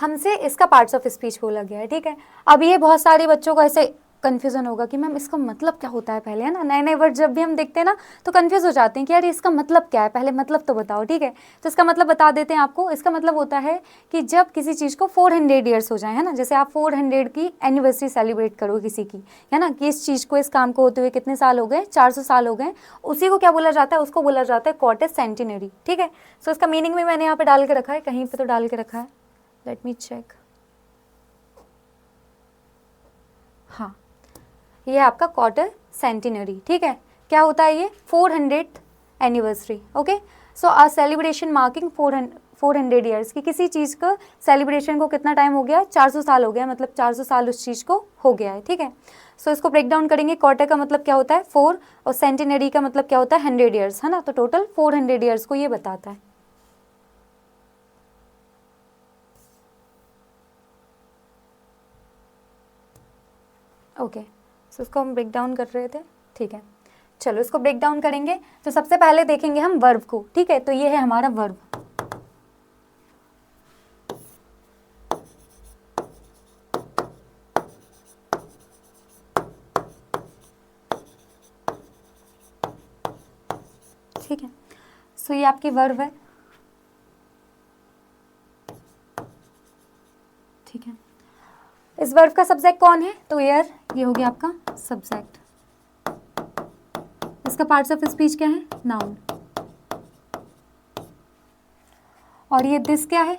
S1: हमसे इसका पार्ट्स ऑफ स्पीच बोला गया है, ठीक है। अब ये बहुत सारे बच्चों को ऐसे कन्फ्यूजन होगा कि मैम इसका मतलब क्या होता है, पहले, है ना, नए नए वर्ड जब भी हम देखते हैं ना तो कन्फ्यूज हो जाते हैं कि यार इसका मतलब क्या है, पहले मतलब तो बताओ, ठीक है। तो इसका मतलब बता देते हैं आपको। इसका मतलब होता है कि जब किसी चीज़ को 400 ईयर्स हो जाए, है ना, जैसे आप 400 की एनिवर्सरी सेलिब्रेट करो किसी की, है ना, कि इस चीज़ को, इस काम को होते हुए कितने साल हो गए, 400 साल हो गए, उसी को क्या बोला जाता है, उसको बोला जाता है क्वार्टर सेंटिनरी, ठीक है। सो इसका मीनिंग भी मैंने यहाँ पे डाल के रखा है, कहीं पे तो डाल के रखा है, लेट मी चेक। हाँ, ये है आपका क्वार्टर सेंटिनरी, ठीक है। क्या होता है ये, 400th anniversary, okay. So a celebration marking 400 years की किसी चीज़ का सेलिब्रेशन को कितना टाइम हो गया, 400 साल हो गया, मतलब 400 साल उस चीज़ को हो गया है, ठीक है। सो इसको ब्रेक डाउन करेंगे, क्वार्टर का मतलब क्या होता है 4 और सेंटिनरी का मतलब क्या होता है 100 ईयर्स, है ना, तो टोटल 400 ईयर्स को ये बताता है। ओके, सो इसको हम ब्रेक डाउन कर रहे थे, ठीक है। चलो इसको ब्रेक डाउन करेंगे, तो सबसे पहले देखेंगे हम वर्ब को, ठीक है। तो ये है हमारा वर्ब, ठीक है। सो ये आपकी वर्ब है, ठीक है। इस वर्ब का सब्जेक्ट कौन है, तो यार ये हो गया आपका सब्जेक्ट। इसका पार्ट्स ऑफ स्पीच क्या है, नाउन, और ये दिस क्या है,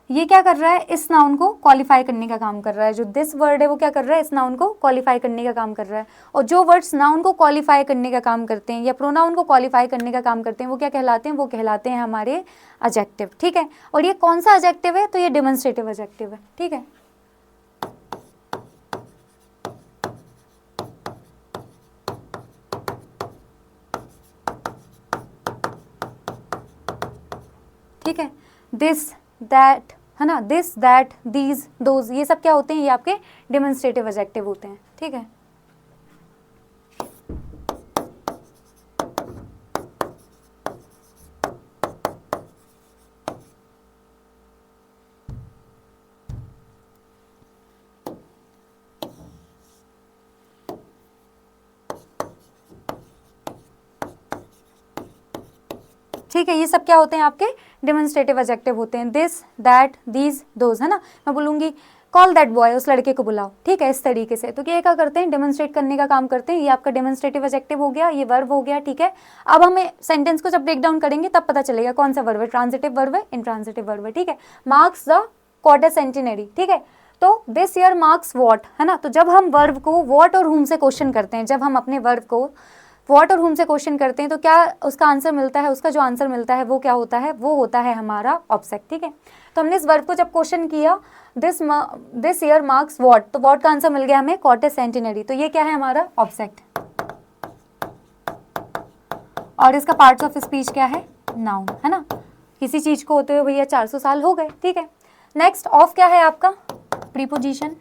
S1: ये क्या कर रहा है, इस नाउन को क्वालिफाई करने का काम कर रहा है। जो दिस वर्ड है वो क्या कर रहा है, इस नाउन को क्वालिफाई करने का काम कर रहा है। और जो वर्ड्स नाउन को क्वालिफाई करने का काम करते हैं या प्रोनाउन को क्वालिफाई करने का काम करते हैं वो क्या कहलाते हैं, वो कहलाते हैं हमारे एडजेक्टिव। ठीक है, और ये कौन सा एडजेक्टिव है, तो ये डेमोन्स्ट्रेटिव एडजेक्टिव है। ठीक है, ठीक है, दिस दैट, है ना, दिस दैट दीज दोज, ये सब क्या होते हैं, ये आपके डेमोन्स्ट्रेटिव एडजेक्टिव होते हैं। ठीक है, ठीक है, ये सब क्या होते हैं, आपके डेमोन्स्ट्रेटिव एडजेक्टिव होते हैं। दिस दैट दीज दोज, है ना, मैं बोलूँगी कॉल दैट बॉय, उस लड़के को बुलाओ। ठीक है, इस तरीके से। तो ये क्या करते हैं, डेमोन्स्ट्रेट करने का काम करते हैं। ये आपका डेमोन्स्ट्रेटिव एडजेक्टिव हो गया, ये वर्ब हो गया। ठीक है, अब हमें सेंटेंस को जब ब्रेक डाउन करेंगे तब पता चलेगा कौन सा वर्ब है, ट्रांजिटिव वर्ब है, इंट्रांजिटिव वर्ब है। ठीक है, मार्क्स द क्वार्टर सेंटिनरी। ठीक है, तो दिस ईयर मार्क्स व्हाट, है ना, तो जब हम वर्ब को व्हाट और हुम से क्वेश्चन करते हैं, जब हम अपने वर्ब को व्हाट और हुम से क्वेश्चन करते हैं तो क्या उसका आंसर मिलता है, उसका जो आंसर मिलता है वो क्या होता है, वो होता है हमारा ऑब्जेक्ट। ठीक है, तो हमने इस वर्ब को जब क्वेश्चन किया दिस ईयर मार्क्स व्हाट, तो व्हाट का आंसर मिल गया हमें क्वार्टर सेंटिनरी, तो ये क्या है हमारा ऑब्जेक्ट। और इसका पार्ट्स ऑफ स्पीच क्या है, नाउन, है ना, किसी चीज को होते हुए भैया 400 साल हो गए। ठीक है, नेक्स्ट ऑफ क्या है आपका, प्रीपोजिशन।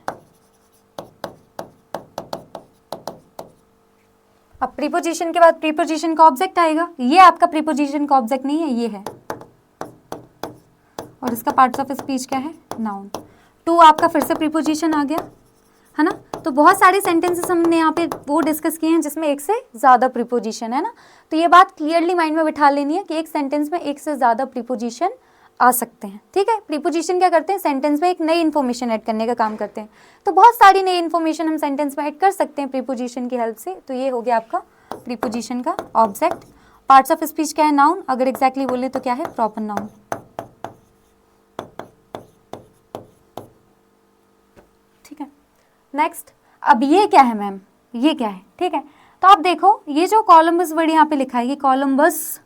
S1: अब प्रीपोजिशन के बाद प्रीपोजिशन का ऑब्जेक्ट आएगा, ये आपका प्रीपोजिशन का ऑब्जेक्ट नहीं है, ये है। और इसका पार्ट्स ऑफ स्पीच क्या है, नाउन। टू आपका फिर से प्रीपोजिशन आ गया, है ना। तो बहुत सारे सेंटेंसेस हमने यहाँ पे वो डिस्कस किए हैं जिसमें एक से ज़्यादा प्रीपोजिशन है ना। तो ये बात क्लियरली माइंड में बिठा लेनी है कि एक सेंटेंस में एक से ज़्यादा प्रीपोजिशन आ सकते हैं। ठीक है, प्रीपोजिशन क्या करते हैं, सेंटेंस में एक नई इन्फॉर्मेशन ऐड करने का काम करते हैं। तो बहुत सारी नई इन्फॉर्मेशन हम सेंटेंस में ऐड कर सकते हैं प्रीपोजिशन की हेल्प से। तो ये हो गया आपका प्रीपोजिशन का ऑब्जेक्ट। पार्ट्स ऑफ स्पीच क्या है, नाउन। अगर एग्जैक्टली बोले तो क्या है, प्रॉपर नाउन। ठीक है, नेक्स्ट अब ये क्या है मैम, ये क्या है। ठीक है, तो आप देखो ये जो कोलंबस वर्ड यहाँ पे लिखा है, ये कोलंबस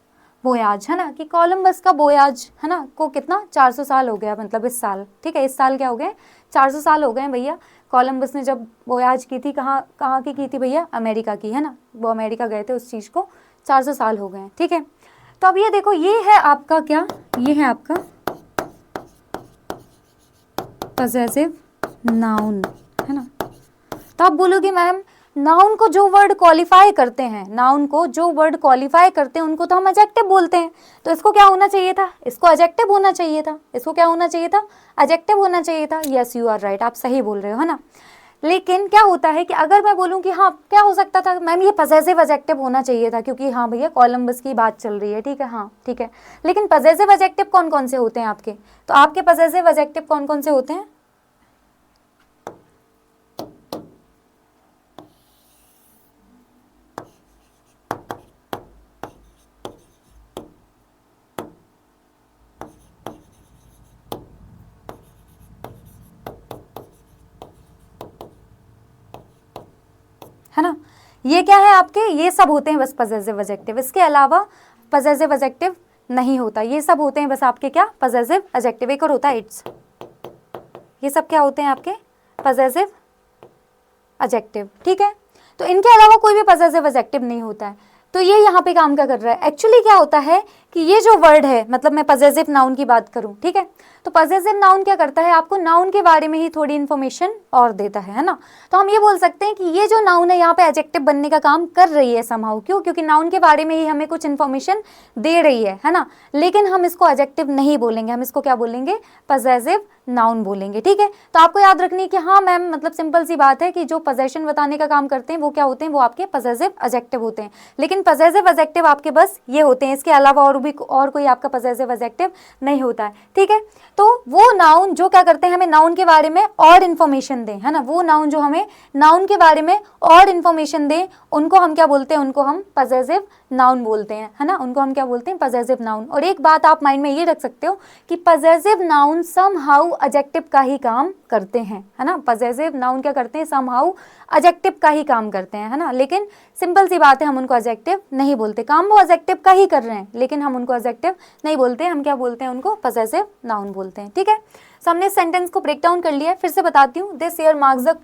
S1: बोयाज, है ना, कि कोलंबस का बोयाज, है ना, को कितना 400 साल हो गया, मतलब इस साल। ठीक है, इस साल क्या हो गए, 400 साल हो गए भैया। कोलंबस ने जब बोयाज की थी, कहाँ की थी भैया, अमेरिका की, है ना, वो अमेरिका गए थे, उस चीज़ को 400 साल हो गए। ठीक है, तो अब ये देखो, ये है आपका क्या, ये है आपका पजेसिव नाउन, है ना। तो आप बोलोगे मैम नाउन को जो वर्ड क्वालिफाई करते हैं, नाउन को जो वर्ड क्वालिफाई करते हैं उनको तो हम एडजेक्टिव बोलते हैं। तो इसको क्या होना चाहिए था, इसको एडजेक्टिव होना चाहिए था, इसको क्या होना चाहिए था, एडजेक्टिव होना चाहिए था। यस यू आर राइट, आप सही बोल रहे हो, है ना। लेकिन क्या होता है कि अगर मैं बोलूँ कि हाँ क्या हो सकता था मैम, ये पजेसिव एडजेक्टिव होना चाहिए था क्योंकि हाँ भैया कोलंबस की बात चल रही है। ठीक है, हाँ ठीक है, लेकिन पजेसिव एडजेक्टिव कौन कौन से होते हैं आपके, तो आपके पजेसिव एडजेक्टिव कौन कौन से होते हैं, है ना। ये क्या है आपके, ये सब होते हैं बस पजेसिव एडजेक्टिव, इसके अलावा पजेसिव एडजेक्टिव नहीं होता। ये सब होते हैं बस आपके क्या, पजेसिव एडजेक्टिव। एक और होता है इट्स, ये सब क्या होते हैं आपके पजेसिव एडजेक्टिव। ठीक है, तो इनके अलावा कोई भी पजेसिव एडजेक्टिव नहीं होता है। तो ये यहाँ पे काम क्या कर रहा है, एक्चुअली क्या होता है कि ये जो वर्ड है, मतलब मैं पजेसिव नाउन की बात करूँ, ठीक है, तो पजेसिव नाउन क्या करता है, आपको नाउन के बारे में ही थोड़ी इन्फॉर्मेशन और देता है ना। तो हम ये बोल सकते हैं कि ये जो नाउन है यहाँ पे एडजेक्टिव बनने का काम कर रही है समहाउ, क्यों, क्योंकि नाउन के बारे में ही हमें कुछ इन्फॉर्मेशन दे रही है ना। लेकिन हम इसको एडजेक्टिव नहीं बोलेंगे, हम इसको क्या बोलेंगे, पजेसिव नाउन बोलेंगे। ठीक है, तो आपको याद रखनी है कि हाँ मैम, मतलब सिंपल सी बात है कि जो पोजेशन बताने का काम करते हैं वो क्या होते हैं, वो आपके पजेसिव एडजेक्टिव होते हैं। लेकिन पजेसिव एडजेक्टिव आपके बस ये होते हैं, इसके अलावा और भी और कोई आपका पजेसिव एडजेक्टिव नहीं होता है, ठीक है। तो वो नाउन जो क्या करते हैं, हमें नाउन के बारे में और इन्फॉर्मेशन दें, है ना, वो नाउन जो हमें नाउन के बारे में और इन्फॉर्मेशन दें, उनको हम क्या बोलते हैं, उनको हम पजेसिव नाउन बोलते हैं, है ना, उनको हम क्या बोलते हैं, पजेसिव नाउन। और एक बात आप माइंड में ये रख सकते हो कि पजेसिव नाउन समहाउ एडजेक्टिव का ही काम करते हैं, है ना, पजेसिव नाउन क्या करते हैं, समहाउ एडजेक्टिव का ही काम करते हैं, है ना। लेकिन सिंपल सी बात है, हम उनको एडजेक्टिव नहीं बोलते, काम वो एडजेक्टिव का ही कर रहे हैं, लेकिन हम उनको एडजेक्टिव नहीं बोलते, हम क्या बोलते हैं, उनको पजेसिव नाउन बोलते हैं, ठीक है। सो हमने सेंटेंस को ब्रेक डाउन कर लिया है, फिर से बताती हूँ। This year marks the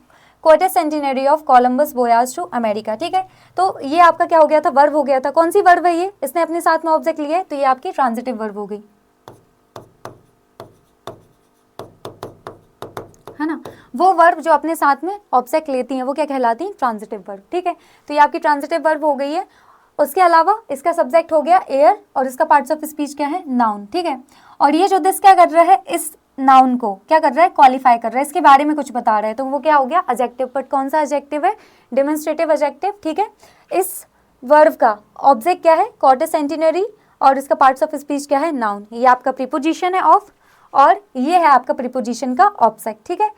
S1: quarter centenary of Columbus voyage to America, ठीक है। तो ये आपका क्या हो गया था, वर्ब हो गया था। कौन सी वर्ब है ये, इसने अपने साथ में ऑब्जेक्ट लिया है, तो ये आपकी ट्रांजिटिव वर्ब हो गई, है ना। वो वर्ब जो अपने साथ में ऑब्जेक्ट लेती हैं वो क्या कहलाती हैं, ट्रांजिटिव वर्ब, ठीक है। तो ये आपकी ट्रांजिटिव वर्ब हो गई है। उसके अलावा इसका सब्जेक्ट हो गया एयर और इसका पार्ट्स ऑफ स्पीच क्या है, नाउन, ठीक है। और ये जो दिस क्या कर रहा है, इस नाउन को क्या कर रहा है, क्वालिफाई कर रहा है, इसके बारे में कुछ बता रहा है, तो वो क्या हो गया, एडजेक्टिव। बट कौन सा एडजेक्टिव है, डेमोन्स्ट्रेटिव एडजेक्टिव, ठीक है। इस वर्ब का ऑब्जेक्ट क्या है, क्वार्टर सेंटिनरी, और इसका पार्ट्स ऑफ स्पीच क्या है, नाउन। ये आपका प्रीपोजिशन है ऑफ, और ये है आपका प्रीपोजिशन का ऑब्जेक्ट, ठीक है।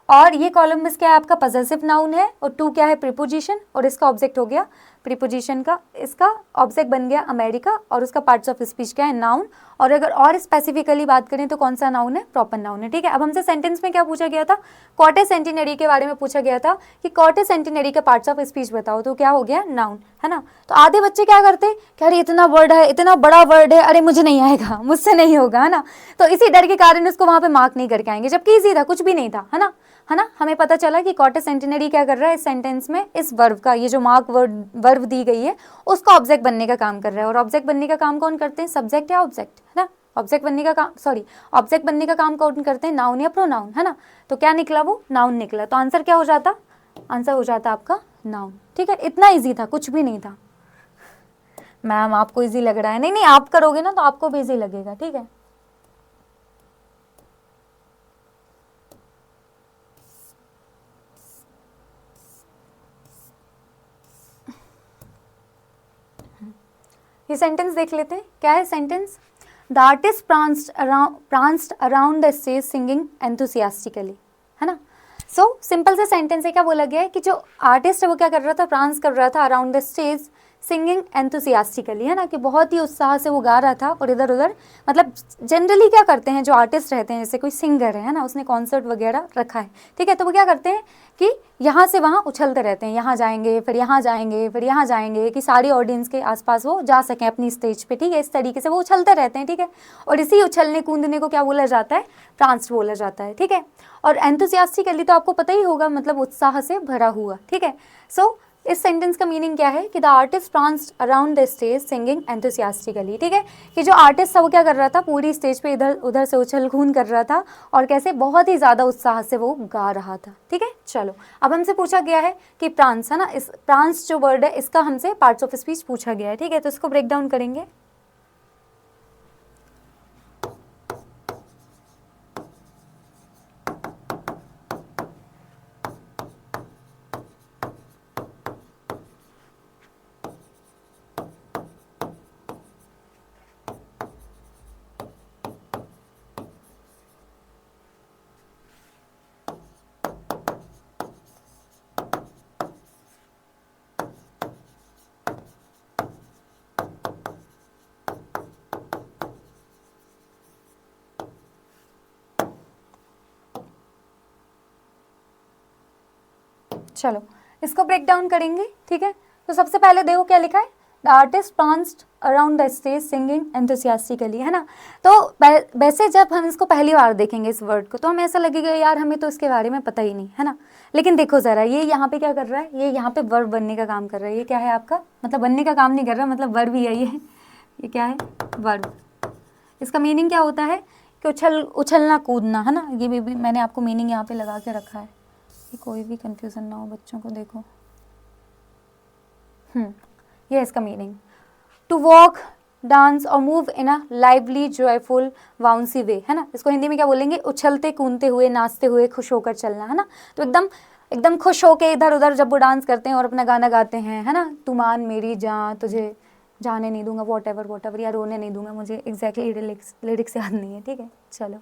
S1: और ये कोलंबस क्या है, आपका पजेसिव नाउन है, और टू क्या है, प्रीपोजिशन, और इसका ऑब्जेक्ट हो गया प्रीपोजिशन का, इसका ऑब्जेक्ट बन गया अमेरिका, और उसका पार्ट्स ऑफ स्पीच क्या है, नाउन। और अगर और स्पेसिफिकली बात करें तो कौन सा नाउन है, प्रॉपर नाउन है, ठीक है। अब हमसे सेंटेंस में क्या पूछा गया था, क्वार्टर सेंटिनरी के बारे में पूछा गया था कि क्वार्टर सेंटिनरी के पार्ट्स ऑफ स्पीच बताओ, तो क्या हो गया, नाउन, है ना। तो आधे बच्चे क्या करते हैं कि अरे इतना वर्ड है, इतना बड़ा वर्ड है, अरे मुझे नहीं आएगा, मुझसे नहीं होगा, है ना। तो इसी डर के कारण उसको वहां पे मार्क नहीं करके आएंगे, जबकि ईजी था, कुछ भी नहीं था, है ना, है ना। हमें पता चला कि क्वार्टर सेंटिनरी क्या कर रहा है इस सेंटेंस में, इस वर्ब का, ये जो मार्क वर्ब दी गई है उसका ऑब्जेक्ट बनने का काम कर रहा है। और ऑब्जेक्ट बनने का काम कौन करते हैं, सब्जेक्ट या ऑब्जेक्ट, है ना। ऑब्जेक्ट बनने का काम, ऑब्जेक्ट बनने का काम कौन करते हैं, नाउन या प्रोनाउन, है ना। तो क्या निकला, वो नाउन निकला। तो आंसर क्या हो जाता, आंसर हो जाता आपका नाउन, ठीक है। इतना ईजी था, कुछ भी नहीं था। मैम आपको ईजी लग रहा है, नहीं नहीं, आप करोगे ना तो आपको भी ईजी लगेगा, ठीक है। ये सेंटेंस देख लेते हैं, क्या है sentence, the artist pranced around the stage singing enthusiastically, है ना। सो सिंपल से सेंटेंस है, क्या बोला गया है कि जो आर्टिस्ट है वो क्या कर रहा था, प्रांस कर रहा था around the stage singing enthusiastically, है ना, कि बहुत ही उत्साह से वो गा रहा था। और इधर उधर, मतलब जनरली क्या करते हैं जो आर्टिस्ट रहते हैं, जैसे कोई सिंगर है ना, उसने कॉन्सर्ट वगैरह रखा है, ठीक है, तो वो क्या करते हैं कि यहाँ से वहाँ उछलते रहते हैं, यहाँ जाएंगे फिर यहाँ जाएंगे फिर यहाँ जाएंगे, कि सारी ऑडियंस के आसपास वो जा सकें अपनी स्टेज पे, ठीक है। इस तरीके से वो उछलते रहते हैं, ठीक है। और इसी उछलने कूदने को क्या बोला जाता है, प्रांस बोला जाता है, ठीक है। और एंथुसियास्टिकली तो आपको पता ही होगा, मतलब उत्साह से भरा हुआ, ठीक है। सो इस सेंटेंस का मीनिंग क्या है कि the artist pranced around the stage singing enthusiastically, ठीक है। कि जो आर्टिस्ट था वो क्या कर रहा था, पूरी स्टेज पे इधर उधर से उछल कूद कर रहा था, और कैसे, बहुत ही ज़्यादा उत्साह से वो गा रहा था, ठीक है। चलो, अब हमसे पूछा गया है कि प्रांस, है ना, इस प्रांस जो वर्ड है इसका हमसे पार्ट्स ऑफ स्पीच पूछा गया है, ठीक है। तो इसको ब्रेक डाउन करेंगे। चलो इसको ब्रेक डाउन करेंगे, ठीक है। तो सबसे पहले देखो क्या लिखा है, the artist pranced around the stage singing enthusiastically, है ना। तो वैसे जब हम इसको पहली बार देखेंगे इस वर्ड को, तो हमें ऐसा लगेगा यार हमें तो इसके बारे में पता ही नहीं, है ना। लेकिन देखो ज़रा, ये यहाँ पे क्या कर रहा है, ये यहाँ पे वर्ब बनने का काम कर रहा है। ये क्या है आपका, मतलब बनने का काम नहीं कर रहा, मतलब वर्ब ही है ये क्या है, वर्ब। इसका मीनिंग क्या होता है कि उछलना कूदना, है ना। ये भी मैंने आपको मीनिंग यहाँ पे लगा के रखा है कि कोई भी कंफ्यूजन ना हो बच्चों को। देखो, ये है इसका मीनिंग, टू वॉक, डांस और move in a lively joyful bouncy way, है ना। इसको हिंदी में क्या बोलेंगे, उछलते कूदते हुए, नाचते हुए, खुश होकर चलना, है ना। तो एकदम खुश होके इधर उधर जब वो डांस करते हैं और अपना गाना गाते हैं, है ना, तू मान मेरी जान तुझे जाने नहीं दूंगा, वॉट एवर, या रोने नहीं दूंगा, मुझे एग्जैक्टली लिरिक्स याद नहीं है, ठीक है। चलो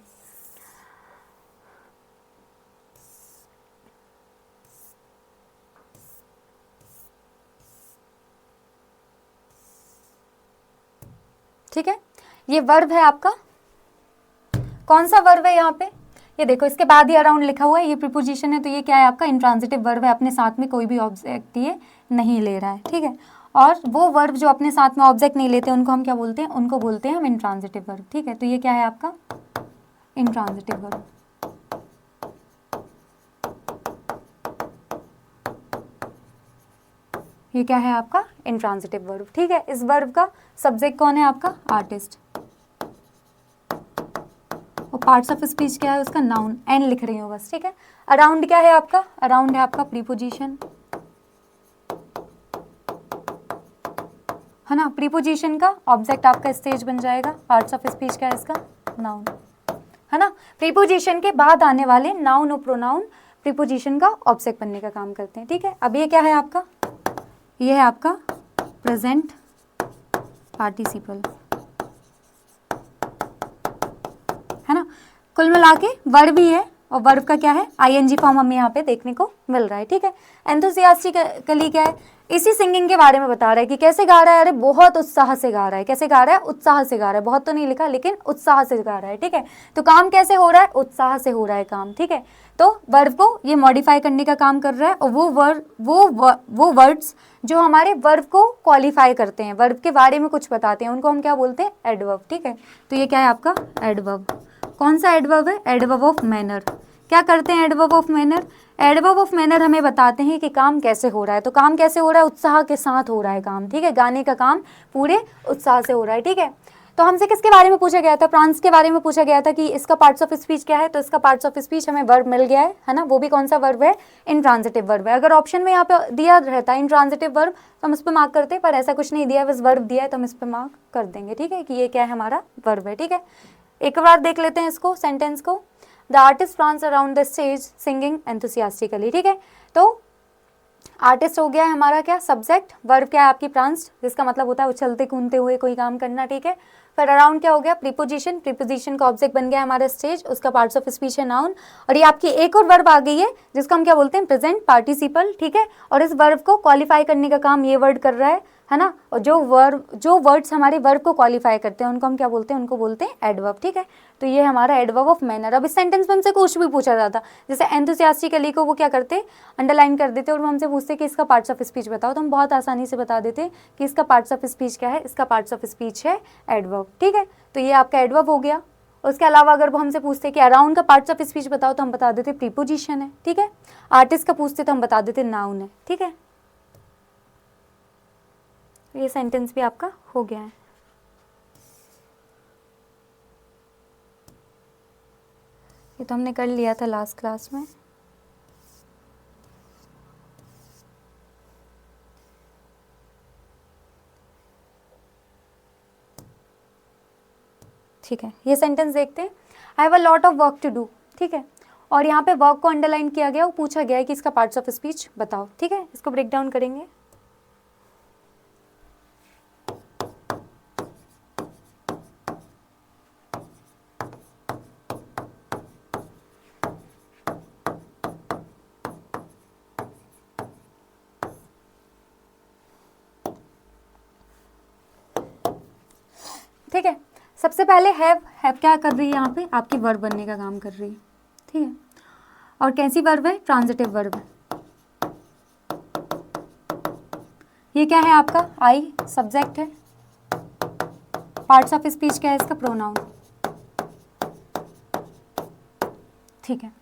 S1: ठीक है, ये वर्ब है आपका। कौन सा वर्ब है यहाँ पे, ये देखो इसके बाद ही अराउंड लिखा हुआ है, ये प्रीपोजिशन है, तो ये क्या है आपका इंट्रांजिटिव वर्ब है, अपने साथ में कोई भी ऑब्जेक्ट ये नहीं ले रहा है, ठीक है। और वो वर्ब जो अपने साथ में ऑब्जेक्ट नहीं लेते उनको हम क्या बोलते हैं, उनको बोलते हैं हम इंट्रांजिटिव वर्ब, ठीक है। तो ये क्या है आपका इंट्रांजिटिव वर्ब। ये क्या है आपका इंट्रांजिटिव वर्ब, ठीक है। इस वर्ब का सब्जेक्ट कौन है आपका, आर्टिस्ट, और पार्ट्स ऑफ स्पीच क्या है उसका, नाउन, एंड लिख रही हूँ बस, ठीक है। अराउंड क्या है आपका, अराउंड है आपका प्रीपोजिशन, है ना। प्रीपोजिशन का ऑब्जेक्ट आपका स्टेज बन जाएगा, पार्ट्स ऑफ स्पीच क्या है इसका, नाउन, है ना। प्रीपोजिशन के बाद आने वाले नाउन और प्रोनाउन प्रीपोजिशन का ऑब्जेक्ट बनने का काम करते हैं, ठीक है। अब ये क्या है आपका, ये है आपका प्रेजेंट पार्टिसिपल, है ना। कुल मिला के वर्ब ही है, और वर्ब का क्या है, आईएनजी फॉर्म हमें यहाँ पे देखने को मिल रहा है, ठीक है। एंथुसियास्टिकली क्या है, इसी सिंगिंग के बारे में बता रहा है कि कैसे गा रहा है, अरे बहुत उत्साह से गा रहा है, कैसे गा रहा है, उत्साह से गा रहा है, बहुत तो नहीं लिखा लेकिन उत्साह से गा रहा है, ठीक है। तो काम कैसे हो रहा है, उत्साह से हो रहा है काम, ठीक है। तो वर्ब को ये मॉडिफाई करने का काम कर रहा है, और वो वर्ड्स जो हमारे वर्ब को क्वालिफाई करते हैं, वर्ब के बारे में कुछ बताते हैं, उनको हम क्या बोलते हैं, एडवर्ब, ठीक है। तो ये क्या है आपका एडवर्ब। कौन सा एडवर्ब है, एडवर्ब ऑफ मैनर। क्या करते हैं adverb of manner, adverb of manner हमें बताते हैं कि काम कैसे हो रहा है। तो काम कैसे हो रहा है, उत्साह के साथ हो रहा है काम, ठीक है। गाने का काम पूरे उत्साह से हो रहा है, ठीक है। तो हमसे किसके बारे में पूछा गया था, प्रांस के बारे में पूछा गया था कि इसका पार्ट्स ऑफ स्पीच क्या है। तो इसका पार्ट्स ऑफ स्पीच हमें वर्ब मिल गया है ना। वो भी कौन सा वर्ब है, इंट्रांजिटिव वर्ब है। अगर ऑप्शन में यहाँ पे दिया रहता है इंट्रांजिटिव वर्ब तो हम इस पर मार्क करते, पर ऐसा कुछ नहीं दिया है, बस वर्ब दिया है तो हम इस पर मार्क कर देंगे, ठीक है, कि ये क्या है, हमारा वर्ब है, ठीक है। एक बार देख लेते हैं इसको, सेंटेंस को। The artist dance around the stage singing enthusiastically, ठीक है। तो आर्टिस्ट हो गया है हमारा क्या, सब्जेक्ट। वर्ब क्या है आपकी, प्रांस, जिसका मतलब होता है उछलते कूदते हुए कोई काम करना, ठीक है। फिर अराउंड क्या हो गया, प्रीपोजिशन, प्रीपोजिशन का ऑब्जेक्ट बन गया हमारा स्टेज, उसका पार्ट्स ऑफ स्पीच है नाउन। और ये आपकी एक और वर्ब आ गई है जिसको हम क्या बोलते हैं, प्रेजेंट पार्टिसिपल, ठीक है। और इस वर्ब को क्वालिफाई करने का काम ये वर्ड कर रहा है ना। और जो वर्ड्स हमारे वर्ब को क्वालिफाई करते हैं उनको हम क्या बोलते हैं, उनको बोलते हैं एडवर्ब, ठीक है। तो ये हमारा एडवर्ब ऑफ मैनर। अब इस सेंटेंस में हमसे कुछ भी पूछा जाता, जैसे एंथुसियास्टिकली को वो क्या करते, अंडरलाइन कर देते और वो हमसे पूछते कि इसका पार्ट्स ऑफ स्पीच बताओ, तो हम बहुत आसानी से बता देते कि इसका पार्ट्स ऑफ स्पीच क्या है, इसका पार्ट्स ऑफ स्पीच है एडवर्ब, ठीक है। तो ये आपका एडवर्ब हो गया। उसके अलावा अगर वो हमसे पूछते कि अराउंड का पार्ट्स ऑफ स्पीच बताओ तो हम बता देते प्रीपोजिशन है, ठीक है। आर्टिस्ट का पूछते तो हम बता देते नाउन है, ठीक है। ये सेंटेंस भी आपका हो गया है। ये तो हमने कर लिया था लास्ट क्लास में। ठीक है, ये सेंटेंस देखते हैं। I have a lot of work to do, ठीक है। और यहाँ पे वर्क को अंडरलाइन किया गया, वो पूछा गया है कि इसका पार्ट्स ऑफ स्पीच बताओ, ठीक है। इसको ब्रेक डाउन करेंगे। ठीक है, सबसे पहले हैव क्या कर रही है यहाँ पे, आपकी वर्ब बनने का काम कर रही है, ठीक है। और कैसी वर्ब है, ट्रांजिटिव वर्ब है। ये क्या है आपका, आई सब्जेक्ट है। पार्ट्स ऑफ स्पीच क्या है इसका, प्रोनाउन, ठीक है।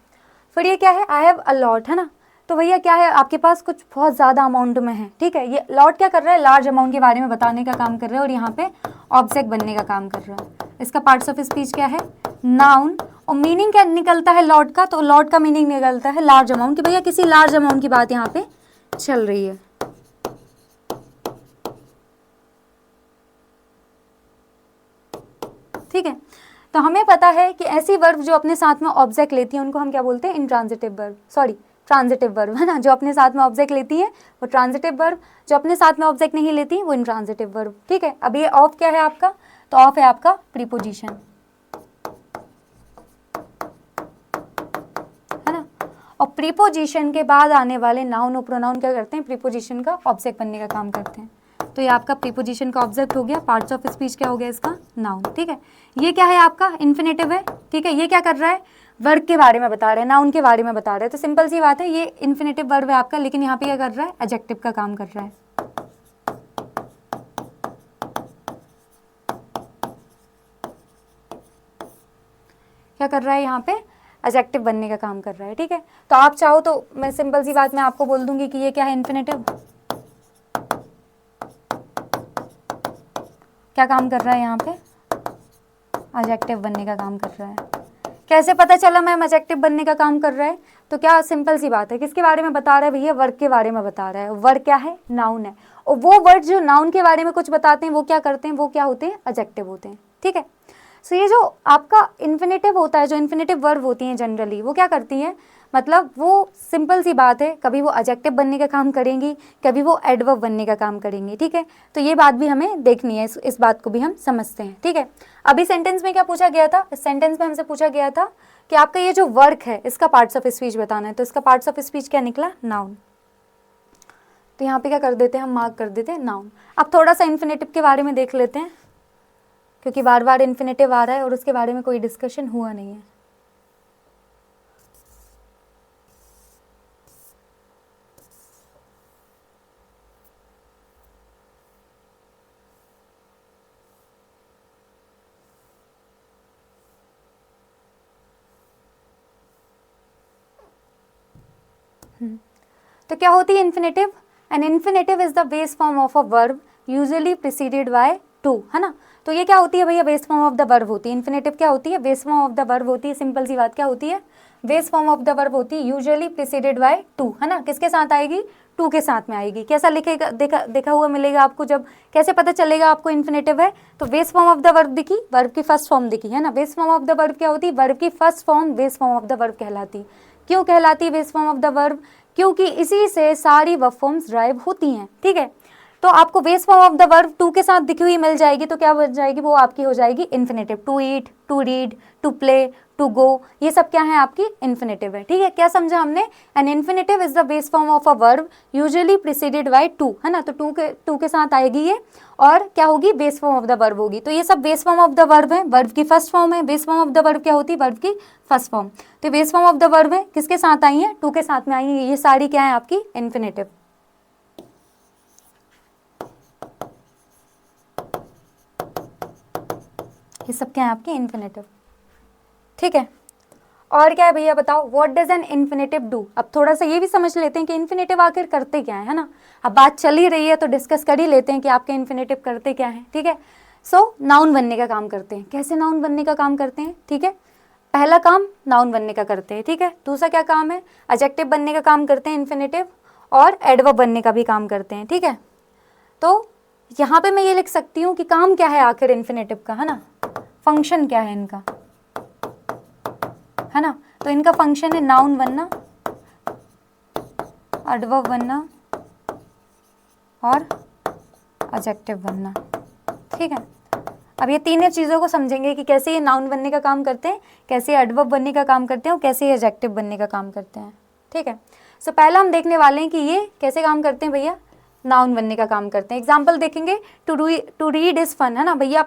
S1: फिर ये क्या है, आई हैव अ लॉट, है ना। तो भैया क्या है, आपके पास कुछ बहुत ज़्यादा अमाउंट में है, ठीक है। ये लॉट क्या कर रहा है, लार्ज अमाउंट के बारे में बताने का काम कर रहा है, और यहाँ पे ऑब्जेक्ट बनने का काम कर रहा है। इसका पार्ट्स ऑफ स्पीच क्या है, नाउन। और मीनिंग क्या निकलता है लॉट का, तो लॉट का मीनिंग निकलता है लार्ज अमाउंट, कि भैया किसी लार्ज अमाउंट की बात यहाँ पे चल रही है, ठीक है। तो हमें पता है कि ऐसी वर्ब जो अपने साथ में ऑब्जेक्ट लेती है उनको हम क्या बोलते हैं, intransitive verb, sorry transitive verb, है ना, जो अपने साथ में ऑब्जेक्ट लेती है वो ट्रांजिटिव वर्ब, जो अपने साथ में ऑब्जेक्ट नहीं लेती वो इंट्रांजिटिव वर्ब। ठीक है, अब ये ऑफ क्या है आपका, तो ऑफ है आपका प्रीपोजिशन, है ना। और प्रीपोजिशन के बाद आने वाले नाउन और प्रोनाउन क्या करते हैं, प्रीपोजिशन का ऑब्जेक्ट बनने का काम करते हैं। तो ये आपका प्रीपोजिशन का ऑब्जेक्ट हो गया, पार्ट्स ऑफ स्पीच क्या हो गया इसका, नाउन। ठीक है, ये क्या है आपका, इन्फिनेटिव है। ठीक है, ये क्या कर रहा है, वर्ब के बारे में बता रहे हैं, नाउन के बारे में बता रहे हैं। तो सिंपल सी बात है, ये इन्फिनेटिव वर्ब है आपका, लेकिन यहाँ पे क्या कर रहा है, एडजेक्टिव का काम कर रहा है। क्या कर रहा है यहाँ पे, एडजेक्टिव बनने का काम कर रहा है। ठीक है, तो आप चाहो तो मैं सिंपल सी बात मैं आपको बोल दूंगी कि ये क्या है, इन्फिनेटिव। क्या काम कर रहा है यहाँ पे, एडजेक्टिव बनने का काम कर रहा है। कैसे पता चला मैम एडजेक्टिव बनने का काम कर रहा है, तो क्या सिंपल सी बात है, किसके बारे में बता रहा है भैया, वर्ब के बारे में बता रहा है। वर्ब क्या है, नाउन है, और वो वर्ड जो नाउन के बारे में कुछ बताते हैं वो क्या करते हैं, वो क्या होते हैं, एडजेक्टिव होते हैं। ठीक है, सो ये जो आपका इन्फिनेटिव होता है, जो इन्फिनेटिव वर्ब होती हैं जनरली, वो क्या करती हैं, मतलब वो सिंपल सी बात है, कभी वो एडजेक्टिव बनने का काम करेंगी, कभी वो एडवर्ब बनने का काम करेंगी। ठीक है, तो ये बात भी हमें देखनी है, इस बात को भी हम समझते हैं। ठीक है, अभी सेंटेंस में क्या पूछा गया था, इस सेंटेंस में हमसे पूछा गया था कि आपका ये जो वर्क है इसका पार्ट्स ऑफ स्पीच बताना है। तो इसका पार्ट्स ऑफ स्पीच क्या निकला, नाउन। तो यहाँ पे क्या कर देते हैं हम, मार्क कर देते हैं नाउन। अब थोड़ा सा इन्फिनेटिव के बारे में देख लेते हैं, क्योंकि बार बार इन्फिनेटिव आ रहा है और उसके बारे में कोई डिस्कशन हुआ नहीं है। तो क्या होती है infinitive, an infinitive is the base form of a verb usually preceded by to, है ना। तो ये क्या होती है भैया, base form of the verb होती है। इन्फिनेटिव क्या होती है, base form of the verb होती है। सिंपल सी बात क्या होती है, base form of the verb होती है, यूजुअली प्रिसीडेड बाय टू, है ना। किसके साथ आएगी, टू के साथ में आएगी। कैसा लिखेगा, देखा हुआ मिलेगा आपको, जब कैसे पता चलेगा आपको इन्फिनेटिव है, तो base form of the verb दिखी, वर्ब की फर्स्ट फॉर्म दिखी, है ना। Base form of the verb क्या होती है, वर्ब की first form base form of the verb कहलाती। क्यों कहलाती है base form of the verb, क्योंकि इसी से सारी वर्ब फॉर्म्स ड्राइव होती हैं। ठीक है, तो आपको base form of the verb to के साथ दिखी हुई मिल जाएगी, तो क्या बन जाएगी, वो आपकी हो जाएगी infinitive. To eat, to read, to play, to go, ये सब क्या है, आपकी इन्फिनेटिव है। ठीक है, क्या समझा हमने, an infinitive is the base form of a verb usually preceded by to, है ना। तो टू के साथ आएगी ये, और क्या होगी, base form of the verb होगी। तो ये सब base form of the verb है, वर्ब की फर्स्ट फॉर्म है। Base form of the verb क्या होती है, वर्ब की फर्स्ट फॉर्म। तो base form of the verb है, किसके साथ आई है, टू के साथ में आई है। ये सारी क्या है आपकी इन्फिनेटिव। ये सब क्या है आपकी इन्फिनेटिव। ठीक है, और क्या है भैया बताओ, what does N infinitive do. अब थोड़ा सा ये भी समझ लेते हैं कि इन्फिनेटिव आखिर करते क्या है ना। अब बात चल ही रही है तो डिस्कस कर ही लेते हैं कि आपके इन्फिनेटिव करते क्या है। ठीक है, सो नाउन बनने का काम करते हैं। कैसे नाउन बनने का काम करते हैं, ठीक है, पहला काम नाउन बनने का करते हैं। ठीक है, दूसरा क्या काम है, एडजेक्टिव बनने का काम करते हैं इन्फिनेटिव, और एडवर्ब बनने का भी काम करते हैं। ठीक है, तो यहाँ पे मैं ये लिख सकती हूँ कि काम क्या है आखिर इन्फिनेटिव का, है ना, फंक्शन क्या है इनका, है ना। तो इनका फंक्शन है नाउन बनना, एडवर्ब बनना और एडजेक्टिव बनना। ठीक है, अब ये तीनों चीज़ों को समझेंगे कि कैसे ये नाउन बनने का काम करते हैं, कैसे एडवर्ब बनने का काम करते हैं और कैसे ये एडजेक्टिव बनने का काम करते हैं। ठीक है, सो पहला हम देखने वाले हैं कि ये कैसे काम करते हैं भैया, नाउन बनने का काम करते हैं। एग्जाम्पल देखेंगे, टू रीड इज़ फन, है ना भैया,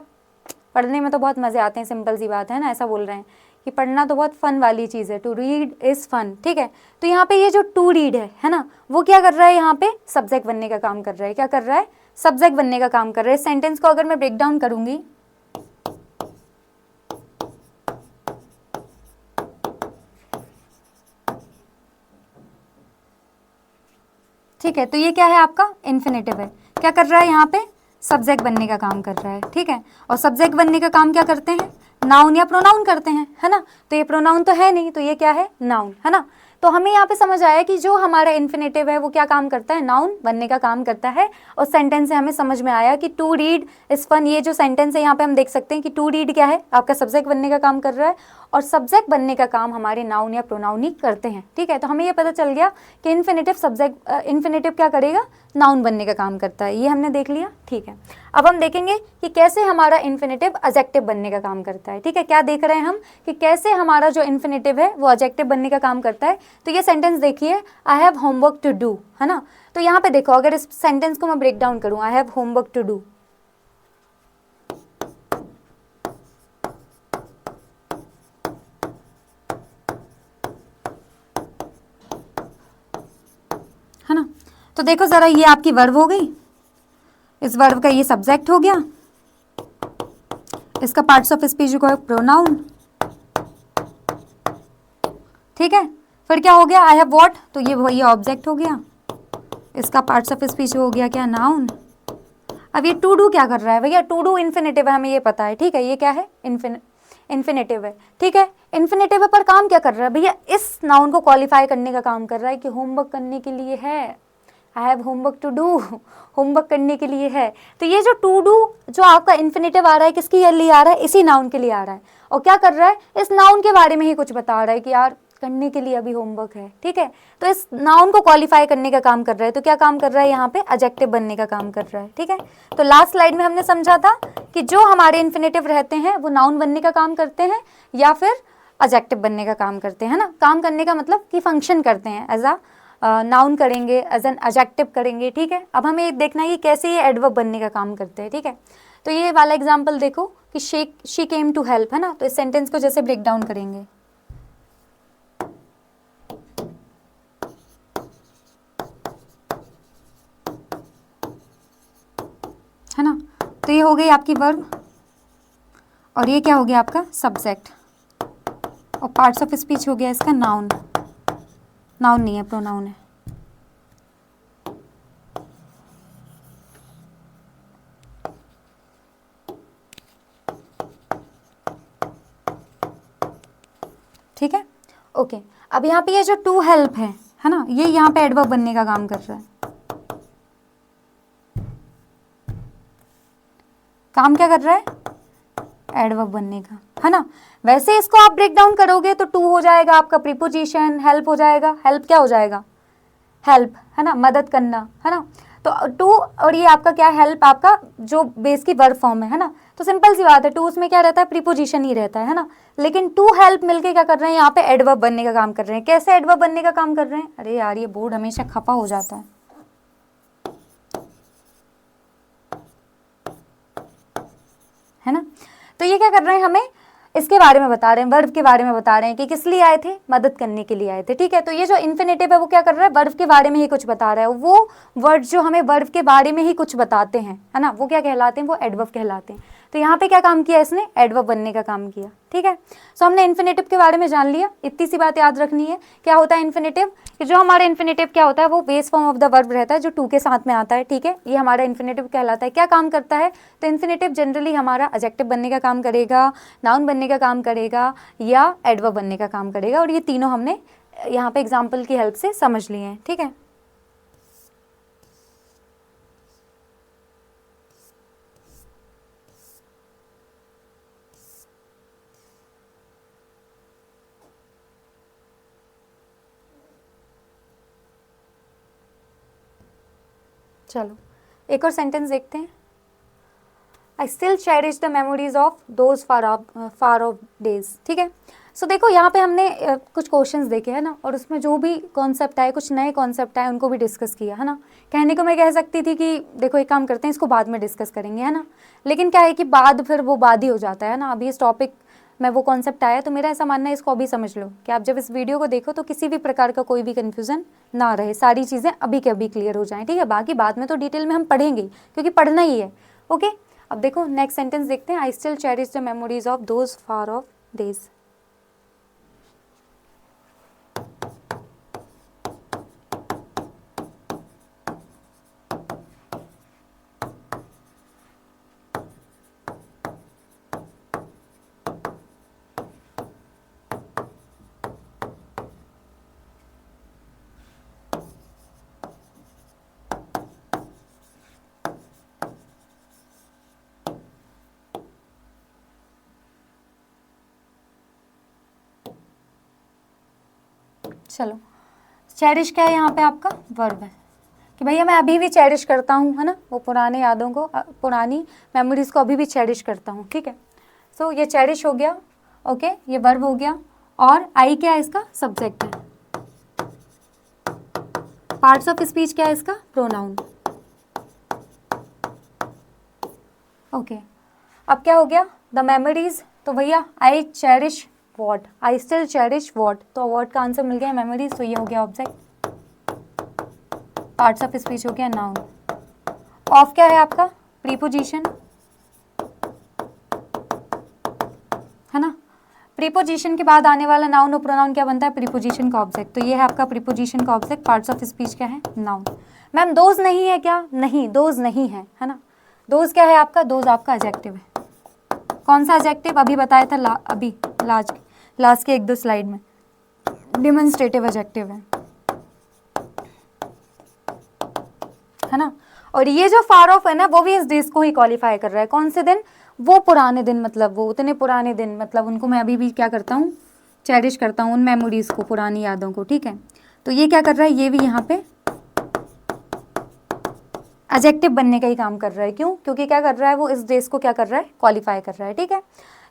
S1: पढ़ने में तो बहुत मज़े आते हैं, सिंपल सी बात है ना, ऐसा बोल रहे हैं कि पढ़ना तो बहुत फन वाली चीज़ है, टू रीड इज़ फन। ठीक है, तो यहाँ पे ये जो टू रीड है ना, वो क्या कर रहा है, यहाँ पे सब्जेक्ट बनने का काम कर रहा है। क्या कर रहा है, सब्जेक्ट बनने का काम कर रहा है। सेंटेंस को अगर मैं ब्रेक डाउन करूंगी, ठीक है, तो ये क्या है आपका इन्फिनेटिव है। क्या कर रहा है, यहाँ पे सब्जेक्ट बनने का काम कर रहा है। ठीक है, और सब्जेक्ट बनने का काम क्या करते हैं, नाउन या प्रोनाउन करते हैं, है ना। तो ये प्रोनाउन तो है नहीं, तो ये क्या है, नाउन, है ना। तो हमें यहाँ पे समझ आया कि जो हमारा इन्फिनेटिव है वो क्या काम करता है, नाउन बनने का काम करता है। और सेंटेंस से हमें समझ में आया कि टू रीड इज फन, ये जो सेंटेंस है यहाँ पे हम देख सकते हैं कि टू रीड क्या है, आपका सब्जेक्ट बनने का काम कर रहा है, और सब्जेक्ट बनने का काम हमारे नाउन या प्रोनाउन ही करते हैं। ठीक है, तो हमें ये पता चल गया कि इन्फिनेटिव क्या करेगा, नाउन बनने का काम करता है, ये हमने देख लिया। ठीक है, अब हम देखेंगे कि कैसे हमारा इन्फिनेटिव एडजेक्टिव बनने का काम करता है। ठीक है, क्या देख रहे हैं हम कि कैसे हमारा जो इन्फिनेटिव है वो एडजेक्टिव बनने का काम करता है। तो ये सेंटेंस देखिए, I have homework to do, है ना। तो यहाँ पे देखो, अगर इस सेंटेंस को मैं ब्रेक डाउन करूँ, I have homework to do, है ना। तो देखो जरा, ये आपकी वर्ब हो गई, इस वर्ब का ये सब्जेक्ट हो गया, इसका पार्ट्स ऑफ स्पीच को प्रोनाउन। ठीक है, फिर क्या हो गया, आई हैव व्हाट, तो ये ऑब्जेक्ट हो गया, इसका पार्ट्स ऑफ स्पीच हो गया क्या, नाउन। अब ये टू डू क्या कर रहा है भैया, टू डू इन्फिनेटिव है, हमें ये पता है। ठीक है, ये क्या है, इन्फिनेटिव है। ठीक है, इन्फिनेटिव है, पर काम क्या कर रहा है भैया, इस नाउन को क्वालिफाई करने का काम कर रहा है कि होमवर्क करने के लिए है, I have homework to do, homework करने के लिए है। तो ये जो टू डू जो आपका इन्फिनेटिव आ रहा है, किसके लिए आ रहा है, इसी नाउन के लिए आ रहा है, और क्या कर रहा है, इस नाउन के बारे में ही कुछ बता रहा है कि यार करने के लिए अभी होमवर्क है। ठीक है, तो इस नाउन को क्वालिफाई करने का काम कर रहा है। तो क्या काम कर रहा है, यहाँ पे एडजेक्टिव बनने का काम कर रहा है। ठीक है, तो लास्ट स्लाइड में हमने समझा था कि जो हमारे इन्फिनेटिव रहते हैं वो नाउन बनने का काम करते हैं या फिर एडजेक्टिव बनने का काम करते हैं, ना। काम करने का मतलब कि फंक्शन करते हैं, एज अ नाउन करेंगे, एज एन एडजेक्टिव करेंगे। ठीक है, अब हमें देखना है कि कैसे ये एडवर्ब बनने का काम करते हैं। ठीक है, तो ये वाला एग्जाम्पल देखो कि शी केम टू हेल्प, है ना। तो इस सेंटेंस को जैसे ब्रेक डाउन करेंगे, है ना। तो ये हो गई आपकी वर्ब, और ये क्या हो गया आपका सब्जेक्ट, और पार्ट्स ऑफ स्पीच हो गया इसका नाउन। नाउन नहीं है, प्रोनाउन है। ठीक है, ओके। अब यहाँ पे ये जो टू हेल्प है ना, ये यहाँ पे एडवर्ब बनने का काम कर रहा है। काम क्या कर रहा है, एडवर्ब बनने का, है ना। वैसे इसको आप ब्रेक डाउन करोगे तो टू हो जाएगा आपका प्रीपोजिशन, हेल्प हो जाएगा, हेल्प क्या हो जाएगा, हेल्प, है ना, मदद करना, है ना। तो टू और ये आपका क्या, हेल्प आपका जो बेस की वर्ब फॉर्म है ना। तो सिंपल सी बात है, टू उसमें क्या रहता है, प्रीपोजिशन ही रहता है ना। लेकिन टू हेल्प मिलके क्या कर रहे हैं, यहाँ पे एडवर्ब बनने का काम कर रहे हैं। कैसे एडवर्ब बनने का काम कर रहे हैं, अरे यार ये बोर्ड हमेशा खफा हो जाता है ना। तो ये क्या कर रहे हैं, हमें इसके बारे में बता रहे हैं, वर्ब के बारे में बता रहे हैं कि किस लिए आए थे, मदद करने के लिए आए थे। ठीक है, तो ये जो इन्फिनेटिव है वो क्या कर रहा है, वर्ब के बारे में ही कुछ बता रहा है। वो वर्ड जो हमें वर्ब के बारे में ही कुछ बताते हैं, है ना, वो क्या कहलाते हैं, वो एडवर्ब कहलाते हैं। तो यहाँ पे क्या काम किया इसने, एडवर्ब बनने का काम किया। ठीक है, सो हमने इन्फिनेटिव के बारे में जान लिया। इतनी सी बात याद रखनी है, क्या होता है इन्फिनेटिव, कि जो हमारा इन्फिनेटिव क्या होता है, वो base form of the verb रहता है जो टू के साथ में आता है। ठीक है, ये हमारा इन्फिनेटिव कहलाता है। क्या काम करता है, तो इन्फिनेटिव जनरली हमारा एडजेक्टिव बनने का काम करेगा, नाउन बनने का काम करेगा, या एडवर्ब बनने का काम करेगा। और ये तीनों हमने यहाँ पे एग्जाम्पल की हेल्प से समझ लिए हैं। ठीक है, चलो एक और सेंटेंस देखते हैं। I still cherish the memories of those far of days. ठीक है, सो देखो यहाँ पे हमने कुछ क्वेश्चंस देखे हैं ना, और उसमें जो भी कॉन्सेप्ट आए, कुछ नए कॉन्सेप्ट आए, उनको भी डिस्कस किया, है ना। कहने को मैं कह सकती थी कि देखो एक काम करते हैं, इसको बाद में डिस्कस करेंगे, है ना। लेकिन क्या है कि बाद फिर वो बाद ही हो जाता है ना। अभी इस टॉपिक में वो कॉन्सेप्ट आया, तो मेरा ऐसा मानना है इसको अभी समझ लो कि आप जब इस वीडियो को देखो तो किसी भी प्रकार का कोई भी कन्फ्यूजन ना रहे, सारी चीज़ें अभी के अभी क्लियर हो जाएं। ठीक है, बाकी बाद में तो डिटेल में हम पढ़ेंगे, क्योंकि पढ़ना ही है। ओके, अब देखो नेक्स्ट सेंटेंस देखते हैं। I still cherish the memories of those far of days. चलो, चेरिश क्या है यहाँ पे आपका वर्ब है कि भैया मैं अभी भी चेरिश करता हूँ, है ना, वो पुराने यादों को, पुरानी मेमोरीज को अभी भी चेरिश करता हूँ, ठीक है। सो ये चेरिश हो गया, ओके, ये वर्ब हो गया, और आई क्या है इसका, सब्जेक्ट है। पार्ट्स ऑफ स्पीच क्या है इसका, प्रोनाउन, ओके। अब क्या हो गया, द मेमोरीज, तो भैया I cherish what, I still cherish what, तो वॉट का आंसर मिल गया मेमोरीज, तो ये हो गया ऑब्जेक्ट। पार्ट्स ऑफ स्पीच हो गया नाउन। ऑफ क्या है आपका, प्रीपोजिशन, है ना। प्रीपोजिशन के बाद आने वाला नाउन और प्रोनाउन क्या बनता है, प्रीपोजिशन का ऑब्जेक्ट, तो ये है आपका प्रीपोजिशन का ऑब्जेक्ट। पार्ट्स ऑफ स्पीच क्या है, नाउन। मैम दोज नहीं है क्या, नहीं दोज नहीं है, है ना। दोज क्या है आपका, दोज आपका एडजेक्टिव है। कौन सा एडजेक्टिव, अभी बताया था अभी लास्ट के 1-2 स्लाइड में, डिमॉन्स्ट्रेटिव एडजेक्टिव है ना। और ये जो फार ऑफ है ना, वो भी इस डेज को ही क्वालिफाई कर रहा है। कौन से दिन, वो पुराने दिन, मतलब वो उतने पुराने दिन, मतलब उनको मैं अभी भी क्या करता हूँ, चेरिश करता हूँ उन मेमोरीज को, पुरानी यादों को, ठीक है। तो ये क्या कर रहा है, ये भी यहाँ पे एडजेक्टिव बनने का ही काम कर रहा है। क्यों, क्योंकि क्या कर रहा है, वो इस डेज को क्या कर रहा है, क्वालिफाई कर रहा है, ठीक है।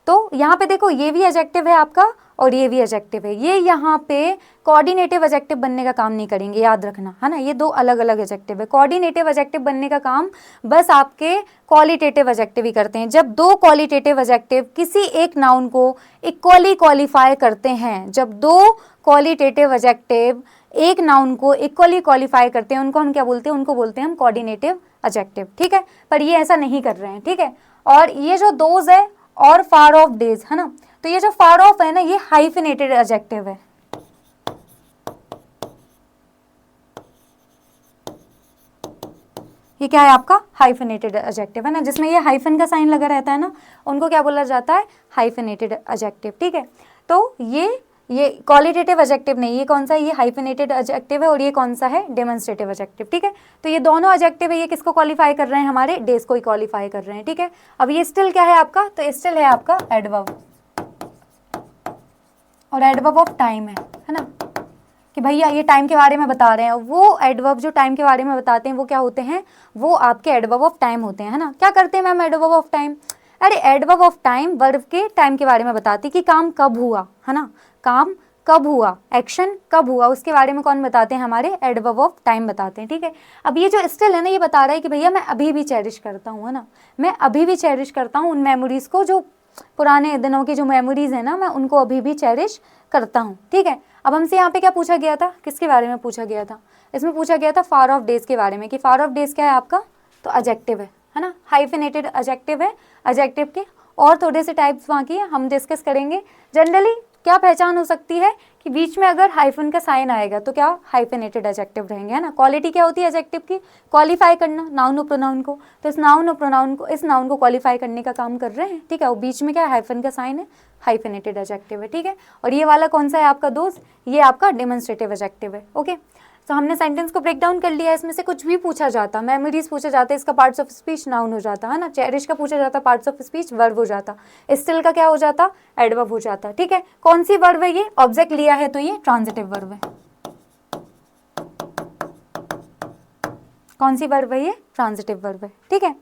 S1: तो यहाँ पे देखो, ये भी एडजेक्टिव है आपका और ये भी एडजेक्टिव है। ये यहाँ पे कोऑर्डिनेटिव एडजेक्टिव बनने का काम नहीं करेंगे, याद रखना, है ना। ये 2 अलग अलग एडजेक्टिव है। कोऑर्डिनेटिव एडजेक्टिव बनने का काम बस आपके क्वालिटेटिव एडजेक्टिव ही करते हैं। जब 2 क्वालिटेटिव एडजेक्टिव किसी एक नाउन को इक्वली क्वालिफाई करते हैं, जब 2 क्वालिटेटिव एडजेक्टिव एक नाउन को इक्वली क्वालिफाई करते हैं, उनको हम क्या बोलते हैं, उनको बोलते हैं हम कोऑर्डिनेटिव एडजेक्टिव, ठीक है। पर ये ऐसा नहीं कर रहे हैं, ठीक है। और ये जो दोज है और फार ऑफ डेज, है ना, तो ये जो फार ऑफ है ना, ये हाइफिनेटेड एडजेक्टिव है। ये क्या है आपका, हाइफिनेटेड एडजेक्टिव, है ना, जिसमें ये हाइफन का साइन लगा रहता है ना, उनको क्या बोला जाता है, हाइफिनेटेड एडजेक्टिव, ठीक है। तो ये क्वालिटेटिव एडजेक्टिव नहीं, ये कौन सा है, ये हाइफिनेटेड एडजेक्टिव है, और ये कौन सा है, डेमोन्स्ट्रेटिव एडजेक्टिव, ठीक है। तो ये दोनों एडजेक्टिव है, ये किसको क्वालिफाई कर रहे हैं, हमारे डेज को ही क्वालिफाई कर रहे हैं, ठीक है। अब ये स्टिल क्या है आपका, तो स्टिल है आपका एडवर्ब, और एडवर्ब ऑफ टाइम है ना, कि भैया ये टाइम के बारे में बता रहे हैं। वो एडवर्ब जो टाइम के बारे में बताते हैं वो क्या होते हैं, वो आपके एडवर्ब ऑफ टाइम होते हैं, है ना। क्या करते हैं मैम एडवर्ब ऑफ टाइम, अरे एडवर्ब ऑफ टाइम वर्ब के टाइम के बारे में बताती कि काम कब हुआ, है ना, काम कब हुआ, एक्शन कब हुआ, उसके बारे में कौन बताते हैं, हमारे एडवर्ब ऑफ टाइम बताते हैं, ठीक है। अब ये जो स्टिल है ना, ये बता रहा है कि भैया मैं अभी भी चेरिश करता हूँ, है ना, मैं अभी भी चेरिश करता हूँ उन मेमोरीज को, जो पुराने दिनों की जो मेमोरीज है ना, मैं उनको अभी भी चेरिश करता हूँ, ठीक है। अब हमसे यहाँ पे क्या पूछा गया था, किसके बारे में पूछा गया था, इसमें पूछा गया था फार ऑफ डेज के बारे में, कि फार ऑफ डेज क्या है आपका, तो एडजेक्टिव है ना, हाइफिनेटेड एडजेक्टिव है। एडजेक्टिव के और थोड़े से टाइप्स बाकी है, हम डिस्कस करेंगे। जनरली क्या पहचान हो सकती है कि बीच में अगर हाइफन का साइन आएगा तो क्या हाइफिनेटेड एडजेक्टिव रहेंगे, है ना। क्वालिटी क्या होती है एडजेक्टिव की, क्वालिफाई करना नाउन और प्रोनाउन को, तो इस नाउन और प्रोनाउन को, इस नाउन को क्वालिफाई करने का काम कर रहे हैं, ठीक है। और बीच में क्या हाइफन का साइन है, हाइफिनेटेड एडजेक्टिव है, ठीक है। और ये वाला कौन सा है आपका दोस्त, ये आपका डेमोन्स्ट्रेटिव एडजेक्टिव है, ओके। तो हमने सेंटेंस को ब्रेक डाउन कर लिया, इसमें से कुछ भी पूछा जाता, मेमोरीज पूछा जाता, इसका पार्ट्स ऑफ स्पीच नाउन हो जाता, है ना। चेरिश का पूछा जाता, पार्ट्स ऑफ स्पीच वर्ब हो जाता, स्टिल का क्या हो जाता, एडवर्ब हो जाता, ठीक है। कौन सी वर्ब है ये, ऑब्जेक्ट लिया है तो ये ट्रांजिटिव वर्ब है। कौन सी वर्ब है ये, ट्रांजिटिव वर्ब है, ठीक है।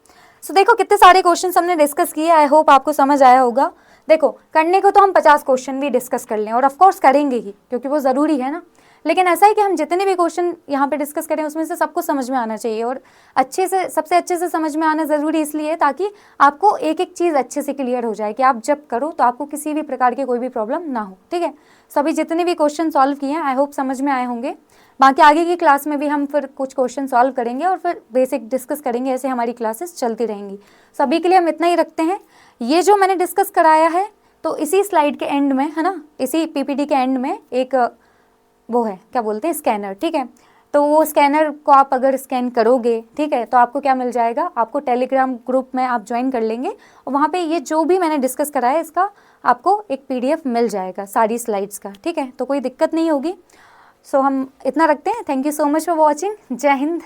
S1: सो देखो कितने सारे क्वेश्चंस हमने डिस्कस किए, आई होप आपको समझ आया होगा। देखो करने को तो हम 50 क्वेश्चन भी डिस्कस कर लें, और ऑफ कोर्स करेंगे ही, क्योंकि वो ज़रूरी है ना। लेकिन ऐसा है कि हम जितने भी क्वेश्चन यहाँ पे डिस्कस करें उसमें से सबको समझ में आना चाहिए, और अच्छे से, सबसे अच्छे से समझ में आना ज़रूरी इसलिए ताकि आपको एक एक चीज़ अच्छे से क्लियर हो जाए, कि आप जब करो तो आपको किसी भी प्रकार की कोई भी प्रॉब्लम ना हो, ठीक है। सभी जितने भी क्वेश्चन सॉल्व किए हैं आई होप समझ में आए होंगे। बाकी आगे की क्लास में भी हम फिर कुछ क्वेश्चन सॉल्व करेंगे और फिर बेसिक डिस्कस करेंगे, ऐसे हमारी क्लासेस चलती रहेंगी। सभी के लिए हम इतना ही रखते हैं। ये जो मैंने डिस्कस कराया है तो इसी स्लाइड के एंड में, है ना, इसी पीपीटी के एंड में एक वो है, क्या बोलते हैं, स्कैनर, ठीक है। तो वो स्कैनर को आप अगर स्कैन करोगे, ठीक है, तो आपको क्या मिल जाएगा, आपको टेलीग्राम ग्रुप में आप ज्वाइन कर लेंगे, और वहाँ पे ये जो भी मैंने डिस्कस कराया इसका आपको एक PDF मिल जाएगा सारी स्लाइड्स का, ठीक है। तो कोई दिक्कत नहीं होगी। सो हम इतना रखते हैं। Thank you so much for watching. जय हिंद।